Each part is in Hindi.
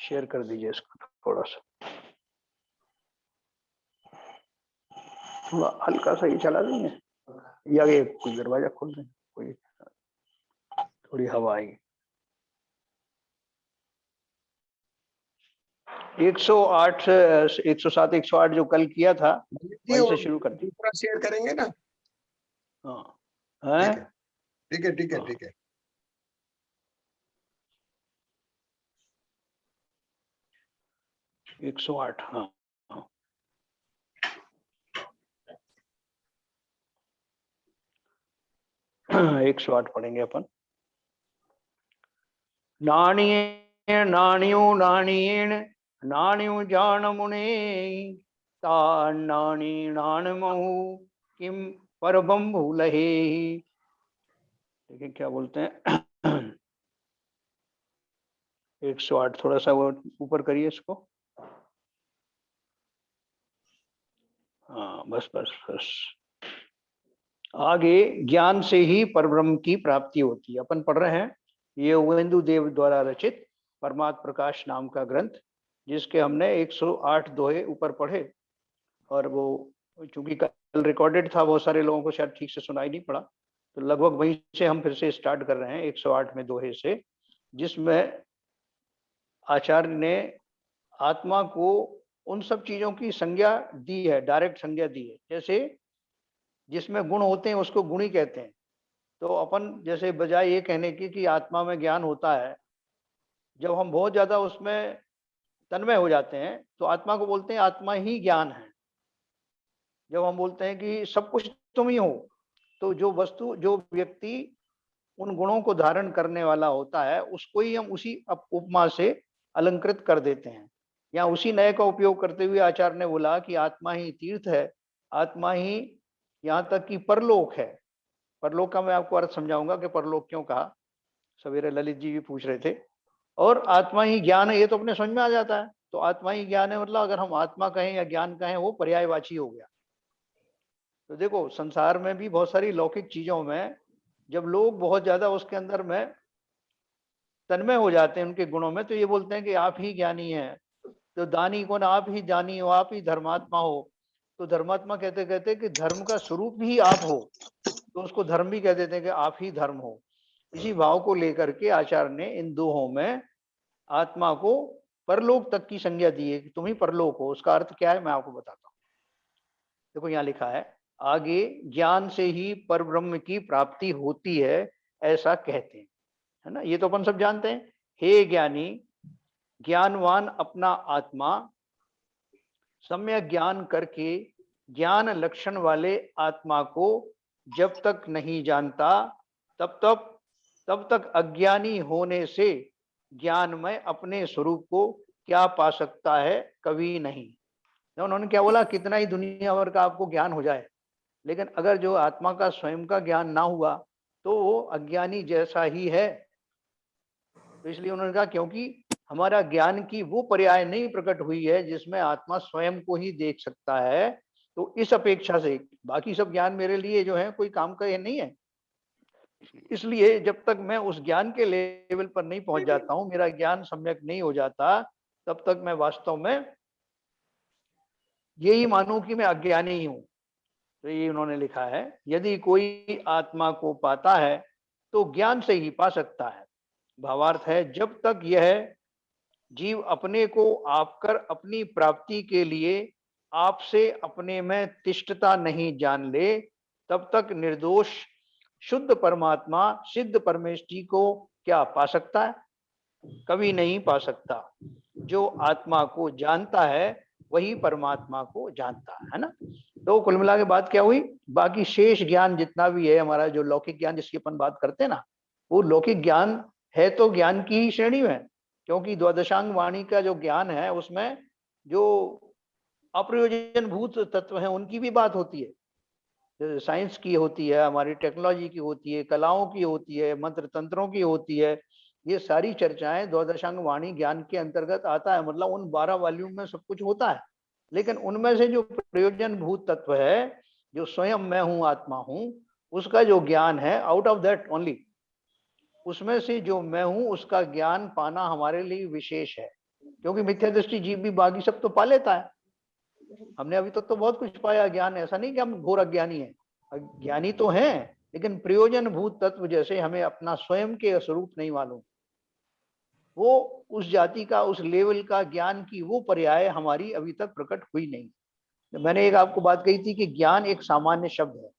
शेयर कर दीजिए इसको थोड़ा सा, थोड़ा हल्का सा ही चला देंगे या ये कोई दरवाजा खोल दें, कोई थोड़ी हवा आएगी। 108 107 108 जो कल किया था वहीं से शुरू कर दी। पूरा शेयर करेंगे ना? हाँ ठीक है ठीक है ठीक है। 108 हाँ 108 पढ़ेंगे अपन। नाणिये नाणियो नाणियेण नाण्यो जान मुने नाणी नाणमहु किम परबम भूलहे। देखिए क्या बोलते हैं 108 थोड़ा सा वो ऊपर करिए इसको। हाँ बस बस बस। आगे ज्ञान से ही परब्रह्म की प्राप्ति होती है। अपन पढ़ रहे हैं ये उपेंदु देव द्वारा रचित परमात्म प्रकाश नाम का ग्रंथ, जिसके हमने 108 दोहे ऊपर पढ़े। और वो चूंकि कल रिकॉर्डेड था, बहुत सारे लोगों को शायद ठीक से सुनाई नहीं पड़ा, तो लगभग वहीं से हम फिर से स्टार्ट कर रहे हैं 108 में दोहे से, जिसमें आचार्य ने आत्मा को उन सब चीजों की संज्ञा दी है, डायरेक्ट संज्ञा दी है। जैसे जिसमें गुण होते हैं उसको गुणी कहते हैं। तो अपन जैसे बजाय ये कहने की कि आत्मा में ज्ञान होता है, जब हम बहुत ज्यादा उसमें तन्मय हो जाते हैं तो आत्मा को बोलते हैं आत्मा ही ज्ञान है। जब हम बोलते हैं कि सब कुछ तुम ही हो, तो जो वस्तु जो व्यक्ति उन गुणों को धारण करने वाला होता है उसको ही हम उसी उपमा से अलंकृत कर देते हैं। या उसी नए का उपयोग करते हुए आचार्य ने बोला कि आत्मा ही तीर्थ है, आत्मा ही यहाँ तक कि परलोक है। परलोक का मैं आपको अर्थ समझाऊंगा कि परलोक क्यों कहा, सवेरे ललित जी भी पूछ रहे थे। और आत्मा ही ज्ञान है, ये तो अपने समझ में आ जाता है। तो आत्मा ही ज्ञान है मतलब अगर हम आत्मा कहें या ज्ञान कहें वो पर्यायवाची हो गया। तो देखो संसार में भी बहुत सारी लौकिक चीजों में जब लोग बहुत ज्यादा उसके अंदर में तन्मय हो जाते हैं उनके गुणों में, तो ये बोलते हैं कि आप ही ज्ञानी हैं। तो दानी कौन, आप ही दानी हो, आप ही धर्मात्मा हो। तो धर्मात्मा कहते कहते कि धर्म का स्वरूप भी आप हो, तो उसको धर्म भी कह देते हैं कि आप ही धर्म हो। इसी भाव को लेकर के आचार्य ने इन दोहों में आत्मा को परलोक तक की संज्ञा दी है कि तुम ही परलोक हो। उसका अर्थ क्या है मैं आपको बताता हूँ। देखो यहाँ लिखा है आगे, ज्ञान से ही परब्रह्म की प्राप्ति होती है ऐसा कहते हैं, है ना। ये तो अपन सब जानते हैं। हे ज्ञानी, ज्ञानवान अपना आत्मा सम्यक ज्ञान करके ज्ञान लक्षण वाले आत्मा को जब तक नहीं जानता तब तक अज्ञानी होने से ज्ञान में अपने स्वरूप को क्या पा सकता है, कभी नहीं। तो उन्होंने क्या बोला, कितना ही दुनिया भर का आपको ज्ञान हो जाए, लेकिन अगर जो आत्मा का स्वयं का ज्ञान ना हुआ तो वो अज्ञानी जैसा ही है। तो इसलिए उन्होंने कहा क्योंकि हमारा ज्ञान की वो पर्याय नहीं प्रकट हुई है जिसमें आत्मा स्वयं को ही देख सकता है, तो इस अपेक्षा से बाकी सब ज्ञान मेरे लिए जो है कोई काम का ये नहीं है। इसलिए जब तक मैं उस ज्ञान के लेवल पर नहीं पहुंच जाता हूं, मेरा ज्ञान सम्यक नहीं हो जाता, तब तक मैं वास्तव में यही मानूं कि मैं अज्ञानी ही हूं। तो ये उन्होंने लिखा है, यदि कोई आत्मा को पाता है तो ज्ञान से ही पा सकता है। भावार्थ है, जब तक यह जीव अपने को आपकर अपनी प्राप्ति के लिए आपसे अपने में तिष्ठता नहीं जान ले, तब तक निर्दोष शुद्ध परमात्मा सिद्ध परमेष्टि को क्या पा सकता है, कभी नहीं पा सकता। जो आत्मा को जानता है वही परमात्मा को जानता है ना। तो कुल मिला के बात क्या हुई, बाकी शेष ज्ञान जितना भी है हमारा जो लौकिक ज्ञान जिसकी अपन बात करते हैं ना, वो लौकिक ज्ञान है तो ज्ञान की ही श्रेणी में, क्योंकि द्वादशांग वाणी का जो ज्ञान है उसमें जो अप्रयोजन भूत तत्व हैं उनकी भी बात होती है। जैसे साइंस की होती है, हमारी टेक्नोलॉजी की होती है, कलाओं की होती है, मंत्र तंत्रों की होती है। ये सारी चर्चाएं द्वादशांग वाणी ज्ञान के अंतर्गत आता है। मतलब उन 12 वॉल्यूम में सब कुछ होता है, लेकिन उनमें से जो प्रयोजन भूत तत्व है, जो स्वयं मैं हूं, आत्मा हूं, उसका जो ज्ञान है, आउट ऑफ दैट ओनली, उसमें से जो मैं हूं उसका ज्ञान पाना हमारे लिए विशेष है। क्योंकि मिथ्या दृष्टि जीव भी बाकी सब तो पा लेता है। हमने अभी तक तो बहुत कुछ पाया ज्ञान, ऐसा नहीं कि हम घोर अज्ञानी हैं, अज्ञानी तो हैं, लेकिन प्रयोजन भूत तत्व जैसे हमें अपना स्वयं के स्वरूप नहीं मालूम, वो उस जाति का, उस लेवल का ज्ञान की वो पर्याय हमारी अभी तक प्रकट हुई नहीं। मैंने एक आपको बात कही थी कि ज्ञान एक सामान्य शब्द है,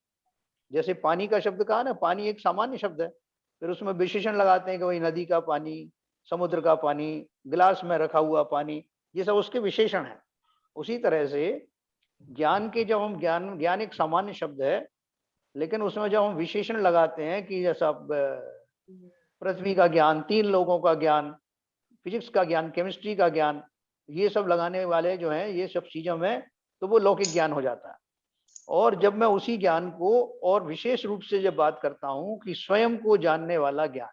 जैसे पानी का शब्द कहा ना, पानी एक सामान्य शब्द है, फिर उसमें विशेषण लगाते हैं कि वही नदी का पानी, समुद्र का पानी, गिलास में रखा हुआ पानी, ये सब उसके विशेषण है। उसी तरह से ज्ञान के जब हम ज्ञान एक सामान्य शब्द है, लेकिन उसमें जब हम विशेषण लगाते हैं कि जैसा पृथ्वी का ज्ञान, 3 लोगों का ज्ञान, फिजिक्स का ज्ञान, केमिस्ट्री का ज्ञान, ये सब लगाने वाले जो हैं, ये सब चीजों में तो वो लौकिक ज्ञान हो जाता है। और जब मैं उसी ज्ञान को और विशेष रूप से जब बात करता हूं कि स्वयं को जानने वाला ज्ञान,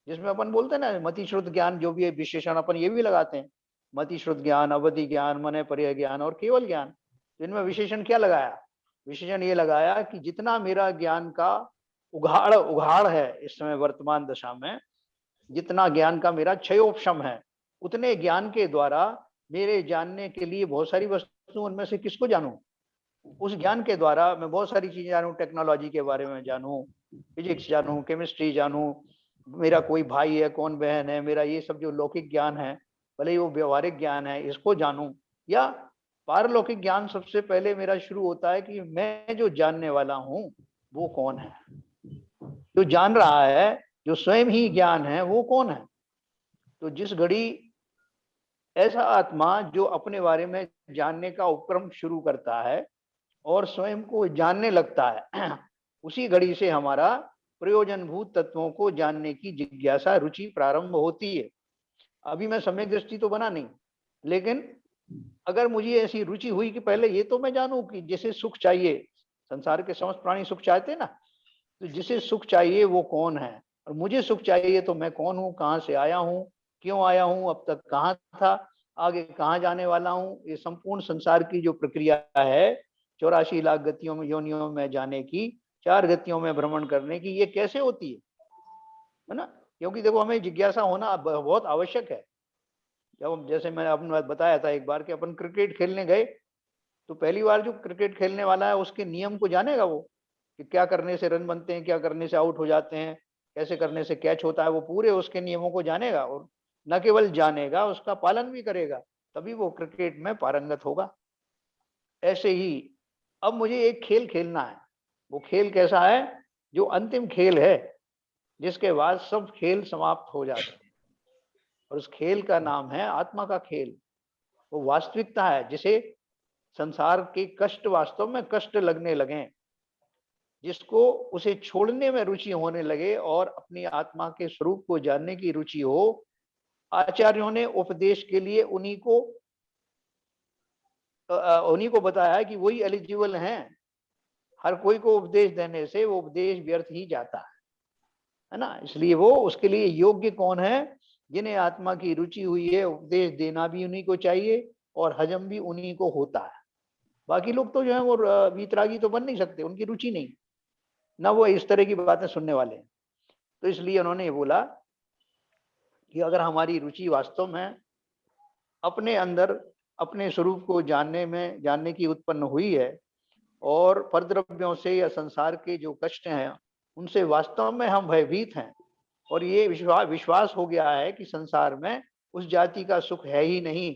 जिसमें अपन बोलते हैं ना मति श्रुत ज्ञान, जो भी विशेषण अपन ये भी लगाते हैं, मति श्रुत ज्ञान, अवधि ज्ञान, मन पर्याय ज्ञान और केवल ज्ञान, इनमें विशेषण क्या लगाया? विशेषण ये लगाया कि जितना मेरा ज्ञान का उघाड़ उघाड़ है इस समय वर्तमान दशा में, जितना ज्ञान का मेरा क्षयोपशम है, उतने ज्ञान के द्वारा मेरे जानने के लिए बहुत सारी वस्तु, उनमें से किसको जानूं? उस ज्ञान के द्वारा मैं बहुत सारी चीजें जानूं, टेक्नोलॉजी के बारे में जानूं, फिजिक्स जानूं, केमिस्ट्री जानूं, मेरा कोई भाई है, कौन बहन है, मेरा ये सब जो लौकिक ज्ञान है, भले ही वो व्यवहारिक ज्ञान है, इसको जानूं। या पारलौकिक ज्ञान सबसे पहले मेरा शुरू होता है कि मैं जो जानने वाला हूं वो कौन है, जो जान रहा है, जो स्वयं ही ज्ञान है, वो कौन है? तो जिस घड़ी ऐसा आत्मा जो अपने बारे में जानने का उपक्रम शुरू करता है और स्वयं को जानने लगता है, उसी घड़ी से हमारा प्रयोजनभूत तत्वों को जानने की जिज्ञासा, रुचि प्रारंभ होती है। अभी मैं सम्यक दृष्टि तो बना नहीं, लेकिन अगर मुझे ऐसी रुचि हुई कि पहले ये तो मैं जानूं कि जिसे सुख चाहिए, संसार के समस्त प्राणी सुख चाहते ना, तो जिसे सुख चाहिए वो कौन है, और मुझे सुख चाहिए तो मैं कौन हूँ, कहाँ से आया हूँ, क्यों आया हूँ, अब तक कहाँ था, आगे कहाँ जाने वाला हूँ। ये संपूर्ण संसार की जो प्रक्रिया है, 84 लाख गतियों में, योनियों में जाने की, 4 गतियों में भ्रमण करने की, ये कैसे होती है ना? क्योंकि देखो हमें जिज्ञासा होना बहुत आवश्यक है। जब जैसे मैंने आपने बताया था एक बार कि अपन क्रिकेट खेलने गए, तो पहली बार जो क्रिकेट खेलने वाला है उसके नियम को जानेगा वो, कि क्या करने से रन बनते हैं, क्या करने से आउट हो जाते हैं, कैसे करने से कैच होता है, वो पूरे उसके नियमों को जानेगा, और न केवल जानेगा, उसका पालन भी करेगा, तभी वो क्रिकेट में पारंगत होगा। ऐसे ही अब मुझे एक खेल खेलना है, वो खेल कैसा है? जो अंतिम खेल है, जिसके बाद सब खेल समाप्त हो जाते हैं, और उस खेल का नाम है आत्मा का खेल। वो वास्तविकता है जिसे संसार के कष्ट वास्तव में कष्ट लगने लगे, जिसको उसे छोड़ने में रुचि होने लगे और अपनी आत्मा के स्वरूप को जानने की रुचि हो, आचार्यों ने उपदेश के लिए उन्हीं को बताया है कि वही एलिजिबल हैं। हर कोई को उपदेश देने से वो उपदेश व्यर्थ ही जाता है ना? इसलिए वो उसके लिए योग्य कौन है? जिन्हें आत्मा की रुचि हुई है, उपदेश देना भी उन्हीं को चाहिए और हजम भी उन्हीं को होता है। बाकी लोग तो जो है वो वीतरागी तो बन नहीं सकते, उनकी रुचि नहीं, ना वो इस तरह की बातें सुनने वाले हैं। तो इसलिए उन्होंने ये बोला कि अगर हमारी रुचि वास्तव में अपने अंदर अपने स्वरूप को जानने की उत्पन्न हुई है, और परद्रव्यों से या संसार के जो कष्ट हैं उनसे वास्तव में हम भयभीत हैं, और ये विश्वास हो गया है कि संसार में उस जाति का सुख है ही नहीं,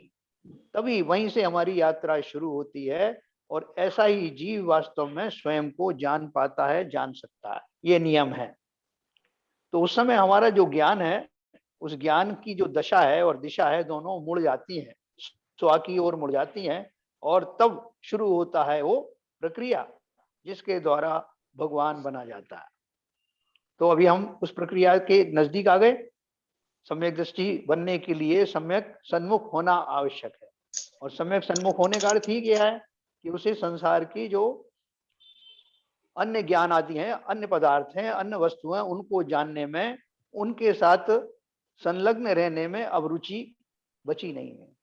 तभी वहीं से हमारी यात्रा शुरू होती है, और ऐसा ही जीव वास्तव में स्वयं को जान पाता है, जान सकता है, ये नियम है। तो उस समय हमारा जो ज्ञान है, उस ज्ञान की जो दशा है और दिशा है, दोनों मुड़ जाती हैं, स्व की ओर मुड़ जाती हैं, और तब शुरू होता है वो प्रक्रिया जिसके द्वारा भगवान बना जाता है। तो अभी हम उस प्रक्रिया के नजदीक आ गए। सम्यक दृष्टि बनने के लिए सम्यक सन्मुख होना आवश्यक है, और सम्यक सन्मुख होने का अर्थ ही क्या है कि उसे संसार की जो अन्य ज्ञान आदि हैं, अन्य पदार्थ हैं, अन्य वस्तुएं, उनको जानने में, उनके साथ संलग्न रहने में अब रुचि बची नहीं है।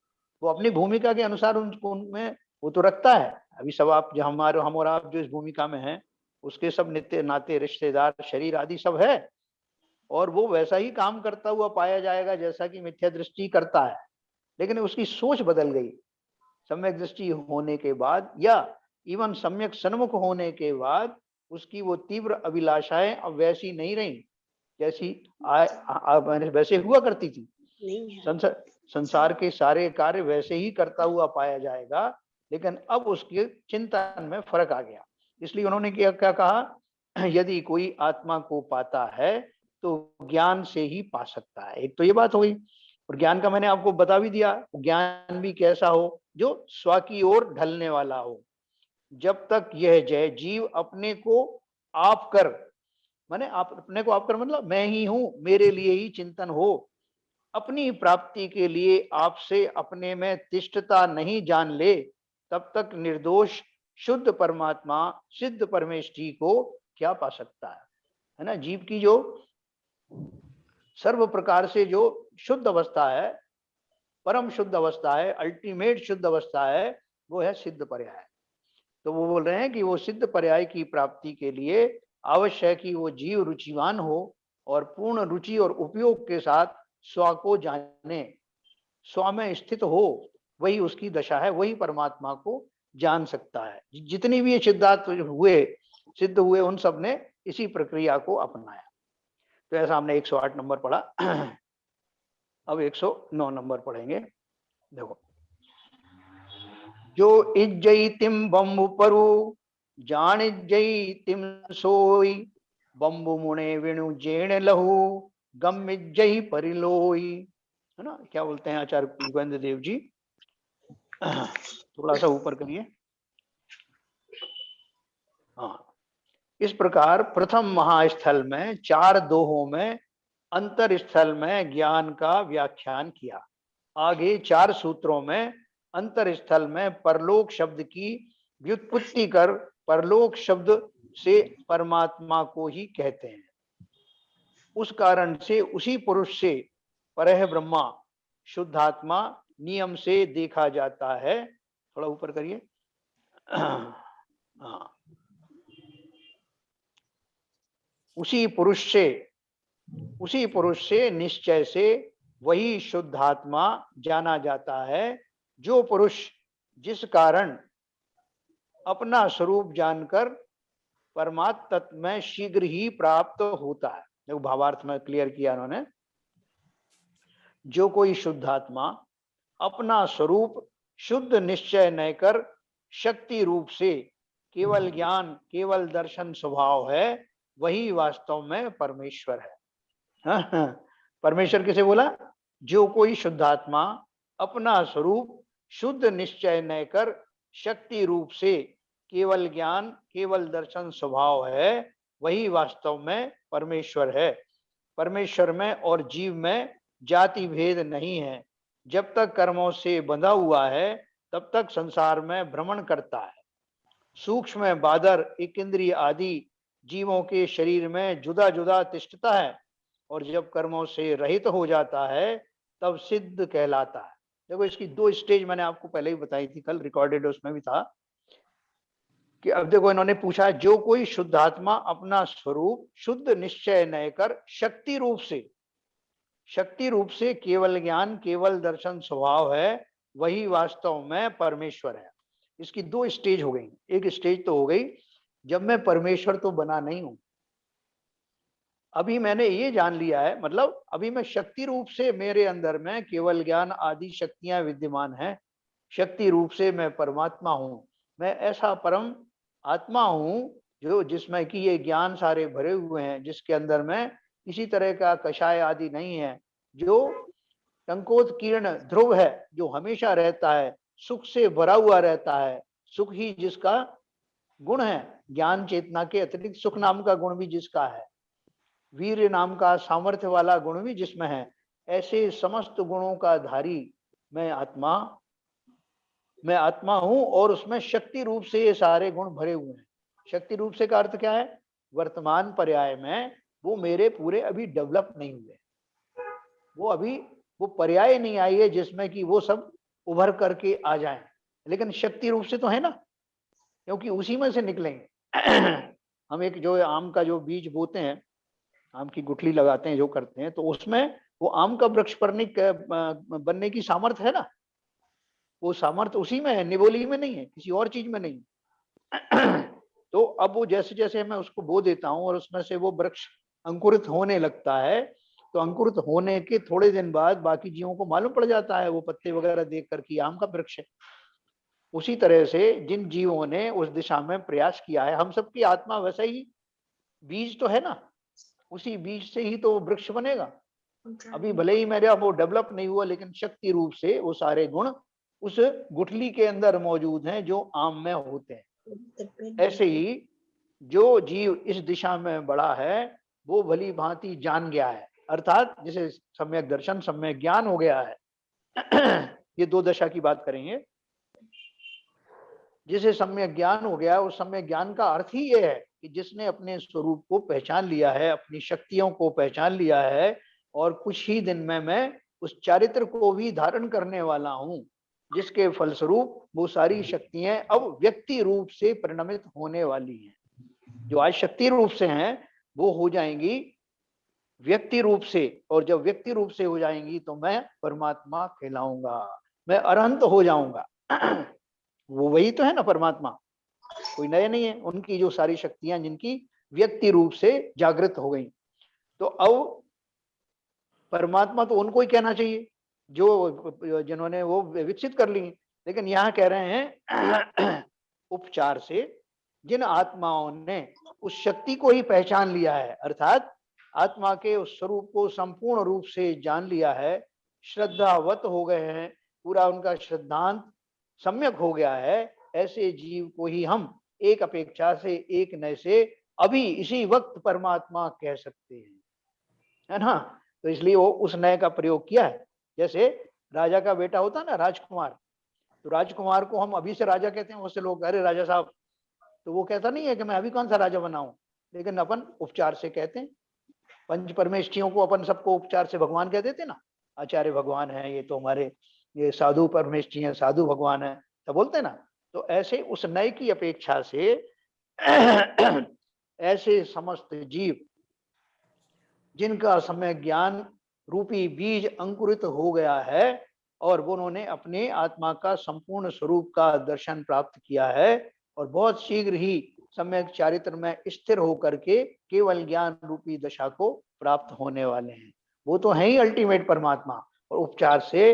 वो अपनी भूमिका के अनुसार उनको उनमें वो तो रखता है। अभी सब आप जो हम और आप जो इस भूमिका में हैं, उसके सब नित्य नाते, रिश्तेदार, शरीर आदि सब है, और वो वैसा ही काम करता हुआ पाया जाएगा जैसा कि मिथ्या दृष्टि करता है। लेकिन उसकी सोच बदल गई सम्यक दृष्टि होने के बाद, या इवन सम्यक सन्मुख होने के बाद उसकी वो तीव्र अभिलाषाएं अब वैसी नहीं रही जैसी वैसे हुआ करती थी। संसार के सारे कार्य वैसे ही करता हुआ पाया जाएगा, लेकिन अब उसके चिंतन में फर्क आ गया। इसलिए उन्होंने क्या क्या कहा, यदि कोई आत्मा को पाता है तो ज्ञान से ही पा सकता है। एक तो ये बात हो गई, और ज्ञान का मैंने आपको बता भी दिया, ज्ञान भी कैसा हो, जो स्व की ओर ढलने वाला हो। जब तक यह जय जीव अपने को आप कर, माने आप अपने को आप कर मतलब मैं ही हूं, मेरे लिए ही चिंतन हो, अपनी प्राप्ति के लिए आपसे अपने में तिष्ठता नहीं जान ले, तब तक निर्दोष शुद्ध परमात्मा सिद्ध परमेष्ठी को क्या पा सकता है ना। जीव की जो सर्व प्रकार से जो शुद्ध अवस्था है, परम शुद्ध अवस्था है, अल्टीमेट शुद्ध अवस्था है, वो है सिद्ध पर्याय। तो वो बोल रहे हैं कि वो सिद्ध पर्याय की प्राप्ति के लिए आवश्यक है कि वो जीव रुचिवान हो और पूर्ण रुचि और उपयोग के साथ स्व को जाने, स्व में स्थित हो, वही उसकी दशा है, वही परमात्मा को जान सकता है। जितनी भी ये सिद्धांत हुए, सिद्ध हुए, उन सब ने इसी प्रक्रिया को अपनाया। तो ऐसा हमने 108 नंबर पढ़ा। अब 109 नंबर पढ़ेंगे। देखो, जो इज्जई तिम बम्बु परु जान इज्जई तिम सोई, बम्बु मुने वेणु जेण लहू गम इज्जई परिलोई, है ना। क्या बोलते हैं आचार्य युगेंद्र देव जी, थोड़ा सा ऊपर करिए। हाँ, इस प्रकार प्रथम महास्थल में 4 दोहों में अंतर स्थल में ज्ञान का व्याख्यान किया। आगे 4 सूत्रों में अंतर स्थल में परलोक शब्द की व्युत्पत्ति कर परलोक शब्द से परमात्मा को ही कहते हैं। उस कारण से उसी पुरुष से परह ब्रह्मा शुद्धात्मा नियम से देखा जाता है। थोड़ा ऊपर करिए। हाँ, उसी पुरुष से निश्चय से वही शुद्धात्मा जाना जाता है, जो पुरुष जिस कारण अपना स्वरूप जानकर परमात्म तत्व में शीघ्र ही प्राप्त होता है। देखो, भावार्थ में क्लियर किया उन्होंने। जो कोई शुद्धात्मा अपना स्वरूप शुद्ध निश्चय न कर शक्ति रूप से केवल ज्ञान केवल दर्शन स्वभाव है, वही वास्तव में परमेश्वर है। परमेश्वर किसे बोला? जो कोई शुद्धात्मा अपना स्वरूप शुद्ध निश्चय न कर शक्ति रूप से केवल ज्ञान केवल दर्शन स्वभाव है, वही वास्तव में परमेश्वर है। परमेश्वर में और जीव में जाति भेद नहीं है। जब तक कर्मों से बंधा हुआ है, तब तक संसार में भ्रमण करता है। सूक्ष्म बादर एक इंद्रिय आदि जीवों के शरीर में जुदा जुदा तिष्ठता है, और जब कर्मों से रहित हो जाता है तब सिद्ध कहलाता है। देखो, इसकी 2 स्टेज मैंने आपको पहले ही बताई थी, कल रिकॉर्डेड उसमें भी था कि अब देखो, इन्होंने पूछा जो कोई शुद्धात्मा अपना स्वरूप शुद्ध निश्चय न कर शक्ति रूप से केवल ज्ञान केवल दर्शन स्वभाव है, वही वास्तव में परमेश्वर है। इसकी 2 स्टेज हो गई। एक स्टेज तो हो गई जब मैं परमेश्वर तो बना नहीं हूं, अभी मैंने ये जान लिया है, मतलब अभी मैं शक्ति रूप से मेरे अंदर में केवल ज्ञान आदि शक्तियां विद्यमान हैं, शक्ति रूप से मैं परमात्मा हूं। मैं ऐसा परम आत्मा हूं जो जिसमें कि ये ज्ञान सारे भरे हुए हैं, जिसके अंदर में किसी तरह का कषाय आदि नहीं है, जो टंकोत्कीर्ण ध्रुव है, जो हमेशा रहता है, सुख से भरा हुआ रहता है, सुख ही जिसका गुण है, ज्ञान चेतना के अतिरिक्त सुख नाम का गुण भी जिसका है, वीर नाम का सामर्थ्य वाला गुण भी जिसमें है, ऐसे समस्त गुणों का धारी मैं आत्मा हूं, और उसमें शक्ति रूप से ये सारे गुण भरे हुए हैं। शक्ति रूप से का अर्थ क्या है? वर्तमान पर्याय में वो मेरे पूरे अभी डेवलप नहीं हुए, वो अभी वो पर्याय नहीं आई है जिसमें कि वो सब उभर करके आ जाएं, लेकिन शक्ति रूप से तो है ना, क्योंकि उसी में से निकलेंगे। हम एक जो आम का जो बीज बोते हैं, आम की गुठली लगाते हैं, जो करते हैं, तो उसमें वो आम का वृक्ष बनने की सामर्थ्य है ना, वो सामर्थ्य उसी में है, निबोली में नहीं है, किसी और चीज में नहीं। तो अब वो जैसे जैसे मैं उसको बो देता हूँ और उसमें से वो वृक्ष अंकुरित होने लगता है, तो अंकुरित होने के थोड़े दिन बाद बाकी जीवों को मालूम पड़ जाता है वो पत्ते वगैरह देख कर कि आम का वृक्ष है। उसी तरह से जिन जीवों ने उस दिशा में प्रयास किया है, हम सबकी आत्मा वैसा ही बीज तो है ना, उसी बीज से ही तो वृक्ष बनेगा। अभी भले ही मेरा वो डेवलप नहीं हुआ, लेकिन शक्ति रूप से वो सारे गुण उस गुठली के अंदर मौजूद हैं जो आम में होते हैं। ऐसे ही जो जीव इस दिशा में बड़ा है वो भली भांति जान गया है, अर्थात जिसे सम्यक दर्शन सम्यक ज्ञान हो गया है। ये दो दशा की बात करेंगे। जिसे सम्यक ज्ञान हो गया, उस सम्यक ज्ञान का अर्थ ही ये है कि जिसने अपने स्वरूप को पहचान लिया है, अपनी शक्तियों को पहचान लिया है, और कुछ ही दिन में मैं उस चारित्र को भी धारण करने वाला हूं, जिसके फलस्वरूप वो सारी शक्तियां अब व्यक्ति रूप से परिणमित होने वाली हैं। जो आज शक्ति रूप से हैं वो हो जाएंगी व्यक्ति रूप से, और जब व्यक्ति रूप से हो जाएंगी तो मैं परमात्मा कहलाऊंगा, मैं अरहंत हो जाऊंगा। वो वही तो है ना परमात्मा, कोई नए नहीं है। उनकी जो सारी शक्तियां जिनकी व्यक्ति रूप से जागृत हो गई, तो अब परमात्मा तो उनको ही कहना चाहिए जो जिन्होंने वो विकसित कर ली। लेकिन यहाँ कह रहे हैं उपचार से जिन आत्माओं ने उस शक्ति को ही पहचान लिया है, अर्थात आत्मा के उस स्वरूप को संपूर्ण रूप से जान लिया है, श्रद्धावत हो गए हैं, पूरा उनका श्रद्धांत सम्यक हो गया है, ऐसे जीव को ही हम एक अपेक्षा से एक नए से अभी इसी वक्त परमात्मा कह सकते हैं, है ना। तो इसलिए वो उस नए का प्रयोग किया है। जैसे राजा का बेटा होता है ना राजकुमार, तो राजकुमार को हम अभी से राजा कहते हैं, उससे लोग अरे राजा साहब, तो वो कहता नहीं है कि मैं अभी कौन सा राजा बनाऊं, लेकिन अपन उपचार से कहते हैं। पंच परमेष्ठियों को अपन सबको उपचार से भगवान कह देते ना, आचार्य भगवान है, ये तो हमारे ये साधु परमेष्ठि हैं, साधु भगवान है, तो बोलते ना। तो ऐसे उस नए की अपेक्षा से ऐसे समस्त जीव जिनका समय ज्ञान रूपी बीज अंकुरित हो गया है और उन्होंने अपने आत्मा का संपूर्ण स्वरूप का दर्शन प्राप्त किया है, और बहुत शीघ्र ही सम्यक चारित्र में स्थिर होकर के केवल ज्ञान रूपी दशा को प्राप्त होने वाले हैं। वो तो है ही अल्टीमेट परमात्मा। और उपचार से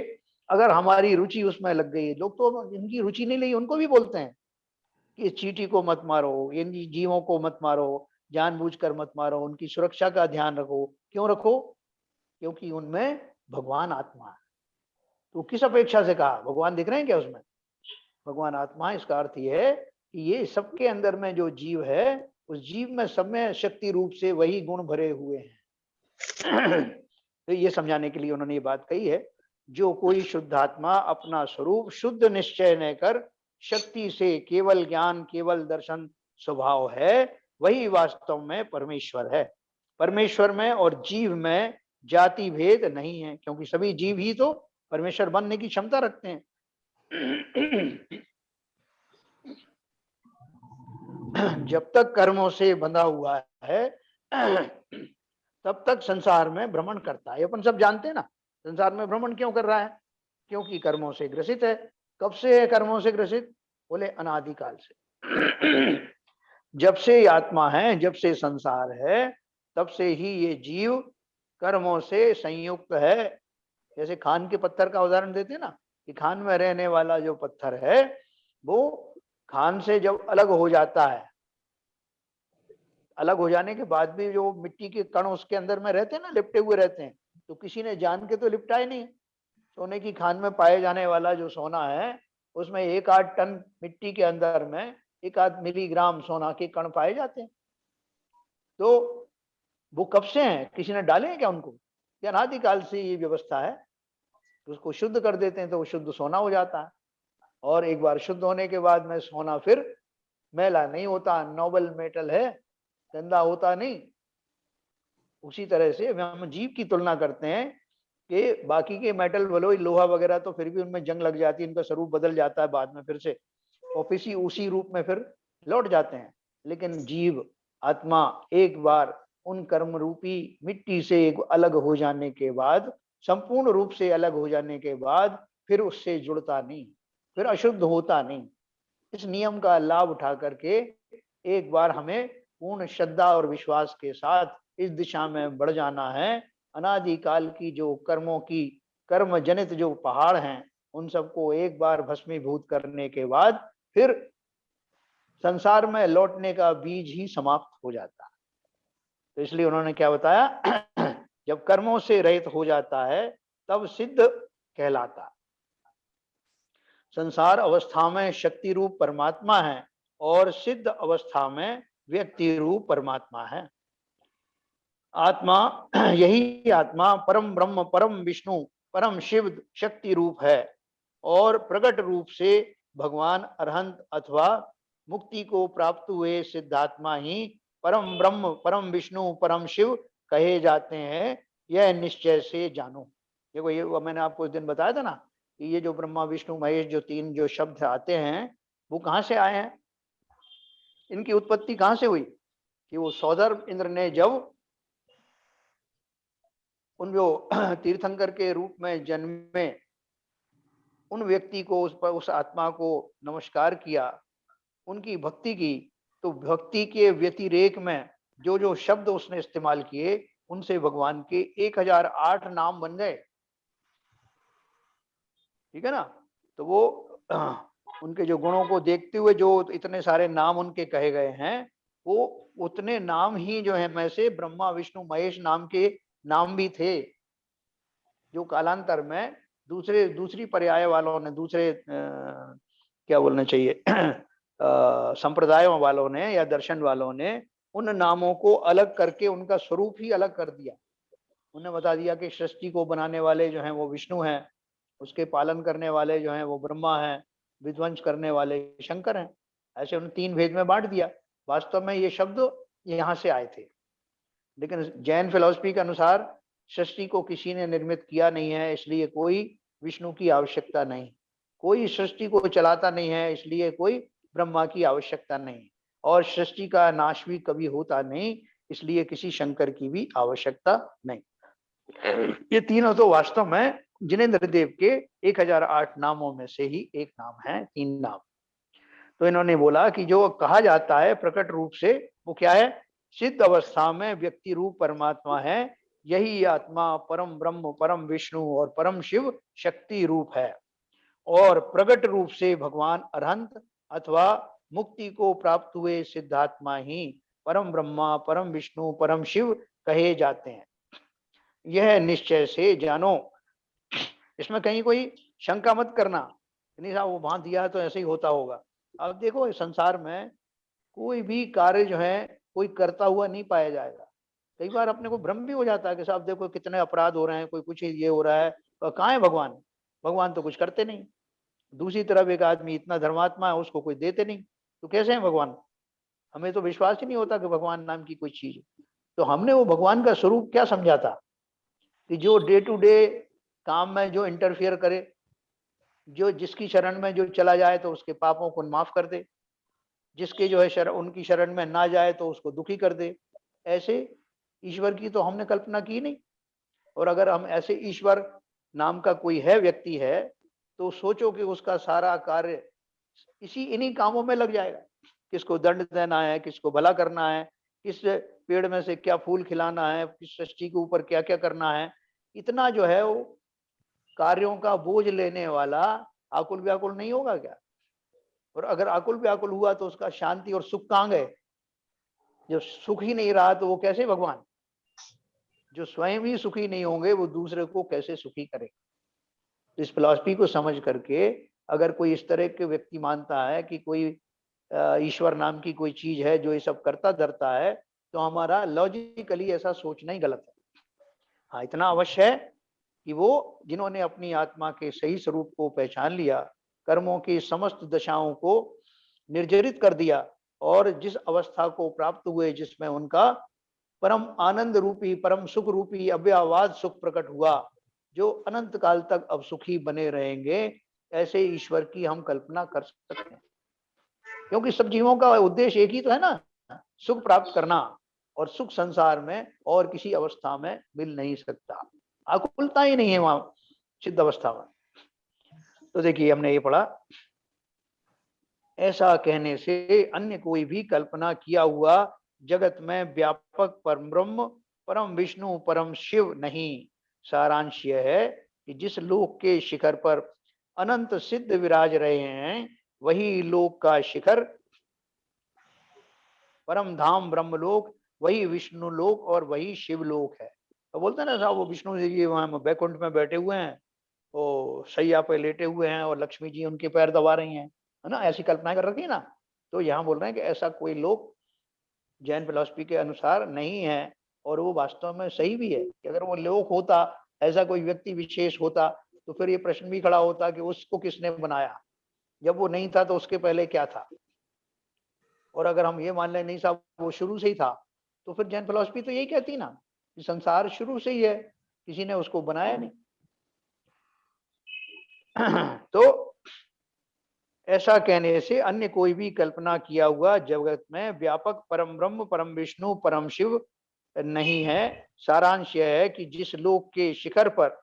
अगर हमारी रुचि उसमें लग गई, लोग तो जिनकी रुचि नहीं लगी उनको भी बोलते हैं कि इस चींटी को मत मारो, इन जीवों को मत मारो, जानबूझकर मत मारो, उनकी सुरक्षा का ध्यान रखो। क्यों रखो? क्योंकि उनमें भगवान आत्मा है। तो किस अपेक्षा से कहा? भगवान दिख रहे हैं क्या उसमें? भगवान आत्मा, इसका अर्थ ये है कि ये सबके अंदर में जो जीव है, उस जीव में सब में शक्ति रूप से वही गुण भरे हुए हैं। तो ये समझाने के लिए उन्होंने ये बात कही है, जो कोई शुद्ध आत्मा अपना स्वरूप शुद्ध निश्चय न कर शक्ति से केवल ज्ञान केवल दर्शन स्वभाव है, वही वास्तव में परमेश्वर है। परमेश्वर में और जीव में जाति भेद नहीं है, क्योंकि सभी जीव ही तो परमेश्वर बनने की क्षमता रखते हैं। जब तक कर्मों से बंधा हुआ है तब तक संसार में भ्रमण करता है। अपन सब जानते हैं ना, संसार में भ्रमण क्यों कर रहा है? क्योंकि कर्मों से ग्रसित है। कब से है कर्मों से ग्रसित? बोले अनादिकाल से। जब से आत्मा है, जब से संसार है, तब से ही ये जीव कर्मों से संयुक्त है। जैसे खान के पत्थर का उदाहरण देते हैं ना, कि खान में रहने वाला जो पत्थर है वो खान से जब अलग हो जाता है, अलग हो जाने के बाद भी जो मिट्टी के कण उसके अंदर में रहते हैं ना, लिपटे हुए रहते हैं, तो किसी ने जान के तो लिपटाए नहीं। सोने की खान में पाए जाने वाला जो सोना है, उसमें 1-8 टन मिट्टी के अंदर में 1-8 मिलीग्राम सोना के कण पाए जाते हैं। तो वो कब से हैं? किसी ने डाले हैं क्या उनको? या अनादिकाल से ये व्यवस्था है। तो उसको शुद्ध कर देते हैं तो वो शुद्ध सोना हो जाता है। और एक बार शुद्ध होने के बाद में सोना फिर मैला नहीं होता, नोबल मेटल है, गंदा होता नहीं। उसी तरह से हम जीव की तुलना करते हैं कि बाकी के मेटल वालों लोहा वगैरह तो फिर भी उनमें जंग लग जाती है, इनका स्वरूप बदल जाता है बाद में फिर से, और उसी रूप में फिर लौट जाते हैं। लेकिन जीव आत्मा एक बार उन कर्म रूपी मिट्टी से एक अलग हो जाने के बाद, संपूर्ण रूप से अलग हो जाने के बाद फिर उससे जुड़ता नहीं, फिर अशुद्ध होता नहीं। इस नियम का लाभ उठा करके एक बार हमें पूर्ण श्रद्धा और विश्वास के साथ इस दिशा में बढ़ जाना है। अनादिकाल की जो कर्मों की कर्म जनित जो पहाड़ हैं, उन सबको एक बार भस्मीभूत करने के बाद फिर संसार में लौटने का बीज ही समाप्त हो जाता है। तो इसलिए उन्होंने क्या बताया, जब कर्मों से रहित हो जाता है तब सिद्ध कहलाता है। संसार अवस्था में शक्ति रूप परमात्मा है और सिद्ध अवस्था में व्यक्ति रूप परमात्मा है। आत्मा, यही आत्मा परम ब्रह्म, परम विष्णु, परम शिव शक्ति रूप है और प्रकट रूप से भगवान अरहंत अथवा मुक्ति को प्राप्त हुए सिद्धात्मा ही परम ब्रह्म, परम विष्णु, परम शिव कहे जाते हैं। यह निश्चय से जानो। देखो, ये मैंने आपको उस दिन बताया था ना कि ये जो ब्रह्मा विष्णु महेश जो तीन जो शब्द आते हैं, वो कहाँ से आए हैं, इनकी उत्पत्ति कहाँ से हुई? कि वो सौदर इंद्र ने जब उन जो तीर्थंकर के रूप में जन्मे उन व्यक्ति को, उस आत्मा को नमस्कार किया, उनकी भक्ति की, तो भक्ति के व्यतिरेक में जो जो शब्द उसने इस्तेमाल किए, उनसे भगवान के 1008 नाम बन गए। ठीक है ना? तो वो उनके जो गुणों को देखते हुए जो इतने सारे नाम उनके कहे गए हैं, वो उतने नाम ही जो है में से ब्रह्मा विष्णु महेश नाम के नाम भी थे, जो कालांतर में दूसरी पर्याय वालों ने, दूसरे क्या बोलना चाहिए संप्रदायों वालों ने या दर्शन वालों ने उन नामों को अलग करके उनका स्वरूप ही अलग कर दिया। उन्हें बता दिया कि सृष्टि को बनाने वाले जो हैं वो विष्णु हैं, उसके पालन करने वाले जो हैं वो ब्रह्मा हैं, विध्वंस करने वाले शंकर हैं। ऐसे उन तीन भेद में बांट दिया। वास्तव में ये शब्द यहाँ से आए थे, लेकिन जैन फिलॉसफी के अनुसार सृष्टि को किसी ने निर्मित किया नहीं है, इसलिए कोई विष्णु की आवश्यकता नहीं। कोई सृष्टि को चलाता नहीं है, इसलिए कोई ब्रह्मा की आवश्यकता नहीं। और सृष्टि का नाश भी कभी होता नहीं, इसलिए किसी शंकर की भी आवश्यकता नहीं। ये तीनों तो वास्तव में जिनेंद्र देव के 1008 नामों में से ही एक नाम है, तीन नाम। तो इन्होंने बोला कि जो कहा जाता है प्रकट रूप से, वो क्या है? सिद्ध अवस्था में व्यक्ति रूप परमात्मा है। यही आत्मा परम ब्रह्म, परम विष्णु और परम शिव शक्ति रूप है और प्रकट रूप से भगवान अरहंत अथवा मुक्ति को प्राप्त हुए सिद्धात्मा ही परम ब्रह्मा, परम विष्णु, परम शिव कहे जाते हैं। यह निश्चय से जानो। इसमें कहीं कोई शंका मत करना, नहीं साहब वो बांध दिया है तो ऐसे ही होता होगा। अब देखो, इस संसार में कोई भी कार्य जो है कोई करता हुआ नहीं पाया जाएगा। कई बार अपने को भ्रम भी हो जाता है कि साहब देखो कितने अपराध हो रहे हैं, कोई कुछ ये हो रहा है, तो कहाँ है भगवान? भगवान तो कुछ करते नहीं। दूसरी तरफ एक आदमी इतना धर्मात्मा है, उसको कोई देते नहीं, तो कैसे है भगवान? हमें तो विश्वास ही नहीं होता कि भगवान नाम की कोई चीज। तो हमने वो भगवान का स्वरूप क्या समझा था कि जो डे टू डे काम में जो इंटरफियर करे, जो जिसकी शरण में जो चला जाए तो उसके पापों को माफ कर दे, जिसके जो है उनकी शरण में ना जाए तो उसको दुखी कर दे। ऐसे ईश्वर की तो हमने कल्पना की नहीं। और अगर हम ऐसे ईश्वर नाम का कोई है व्यक्ति है, तो सोचो कि उसका सारा कार्य इन्हीं कामों में लग जाएगा। किसको दंड देना है, किसको भला करना है, किस पेड़ में से क्या फूल खिलाना है, किस सृष्टि के ऊपर क्या क्या करना है। इतना जो है वो कार्यों का बोझ लेने वाला आकुल व्याकुल नहीं होगा क्या? और अगर आकुल व्याकुल हुआ तो उसका शांति और सुख कहाँ गए? जब सुख ही नहीं रहा तो वो कैसे भगवान? जो स्वयं ही सुखी नहीं होंगे वो दूसरे को कैसे सुखी करेंगे? इस फिलॉसफी को समझ करके अगर कोई इस तरह के व्यक्ति मानता है कि कोई ईश्वर नाम की कोई चीज है जो ये सब करता धरता है, तो हमारा लॉजिकली ऐसा सोचना ही गलत है। हाँ, इतना अवश्य है कि वो जिन्होंने अपनी आत्मा के सही स्वरूप को पहचान लिया, कर्मों की समस्त दशाओं को निर्जरित कर दिया और जिस अवस्था को प्राप्त हुए जिसमें उनका परम आनंद रूपी, परम सुख रूपी अव्ययवाद सुख प्रकट हुआ, जो अनंत काल तक अब सुखी बने रहेंगे, ऐसे ईश्वर की हम कल्पना कर सकते हैं। क्योंकि सब जीवों का उद्देश्य एक ही तो है ना, सुख प्राप्त करना। और सुख संसार में और किसी अवस्था में मिल नहीं सकता, आकुलता ही नहीं है वहां सिद्ध अवस्था में। तो देखिए हमने ये पढ़ा, ऐसा कहने से अन्य कोई भी कल्पना किया हुआ जगत में व्यापक परम ब्रह्म, परम विष्णु, परम शिव नहीं। सारांश यह है कि जिस लोक के शिखर पर अनंत सिद्ध विराज रहे हैं वही लोक का शिखर परम धाम ब्रह्मलोक, वही विष्णु लोक और वही शिवलोक है। तो बोलते हैं ना साहब, वो विष्णु जी वहां बैकुंठ में बैठे हुए हैं, वो सैया पे लेटे हुए हैं और लक्ष्मी जी उनके पैर दबा रही हैं, है ना, ऐसी कल्पना कर रखी है ना। तो यहाँ बोल रहे हैं कि ऐसा कोई लोक जैन फिलॉसफी के अनुसार नहीं है, और वो वास्तव में सही भी है कि अगर वो लोक होता, ऐसा कोई व्यक्ति विशेष होता, तो फिर ये प्रश्न भी खड़ा होता कि उसको किसने बनाया, जब वो नहीं था तो उसके पहले क्या था। और अगर हम ये मान लें नहीं साहब वो शुरू से ही था, तो फिर जैन फिलॉसफी तो यही कहती ना कि संसार शुरू से ही है, किसी ने उसको बनाया नहीं। तो ऐसा कहने से अन्य कोई भी कल्पना किया हुआ जगत में व्यापक परम ब्रह्म, परम विष्णु, परम शिव नहीं है। सारांश यह है कि जिस लोक के शिखर पर